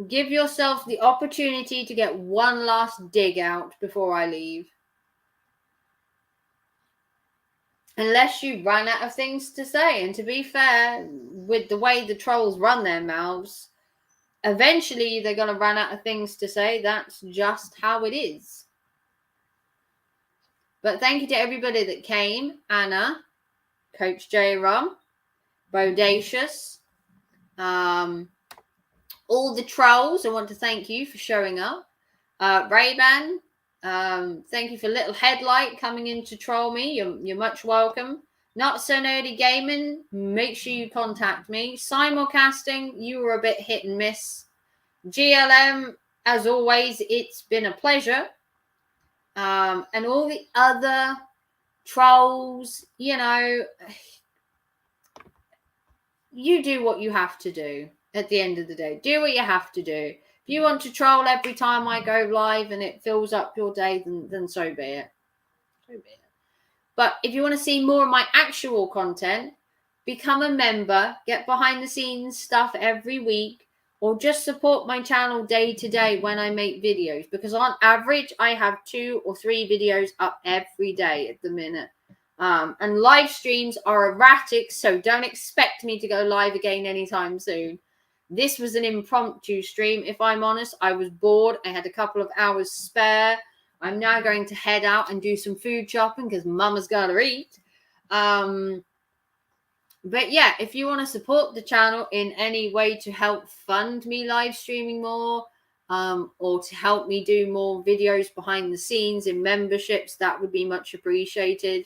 Give yourself the opportunity to get one last dig out before I leave. Unless you run out of things to say. And to be fair, with the way the trolls run their mouths, eventually they're going to run out of things to say. That's just how it is. But thank you to everybody that came. Anna, Coach J. Rum, Bodacious, all the trolls. I want to thank you for showing up. Ray-Ban, thank you for Little Headlight coming in to troll me. You're much welcome. Not So Nerdy Gaming, make sure you contact me. Simulcasting, you were a bit hit and miss. GLM, as always, it's been a pleasure. And all the other trolls, you know, you do what you have to do at the end of the day. Do what you have to do. If you want to troll every time I go live and it fills up your day, then so be it. So be it. But if you want to see more of my actual content, become a member, get behind the scenes stuff every week, or just support my channel day to day when I make videos, because on average I have 2 or 3 videos up every day at the minute. And live streams are erratic, so don't expect me to go live again anytime soon. This was an impromptu stream, if I'm honest. I was bored. I had a couple of hours spare. I'm now going to head out and do some food shopping because mama's got to eat. But yeah, if you want to support the channel in any way to help fund me live streaming more, or to help me do more videos behind the scenes in memberships, that would be much appreciated.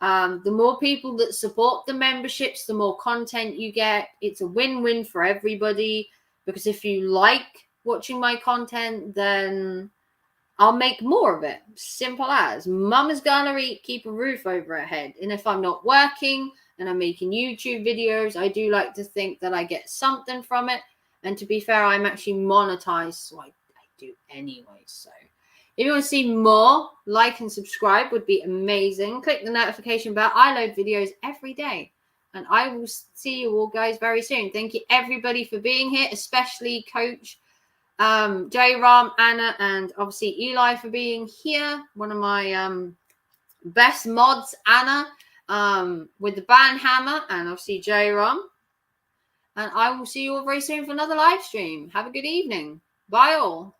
The more people that support the memberships, the more content you get. It's a win-win for everybody, because if you like watching my content, then I'll make more of it. Simple as. Mama's gonna eat, keep a roof over her head. And if I'm not working and I'm making YouTube videos, I do like to think that I get something from it. And to be fair, I'm actually monetized, so I do anyway. So if you want to see more, like and subscribe would be amazing. Click the notification bell. I load videos every day. And I will see you all guys very soon. Thank you everybody for being here, especially Coach J Ram, Anna, and obviously Eli for being here. One of my best mods, Anna, with the band hammer, and obviously J Ram. And I will see you all very soon for another live stream. Have a good evening. Bye all.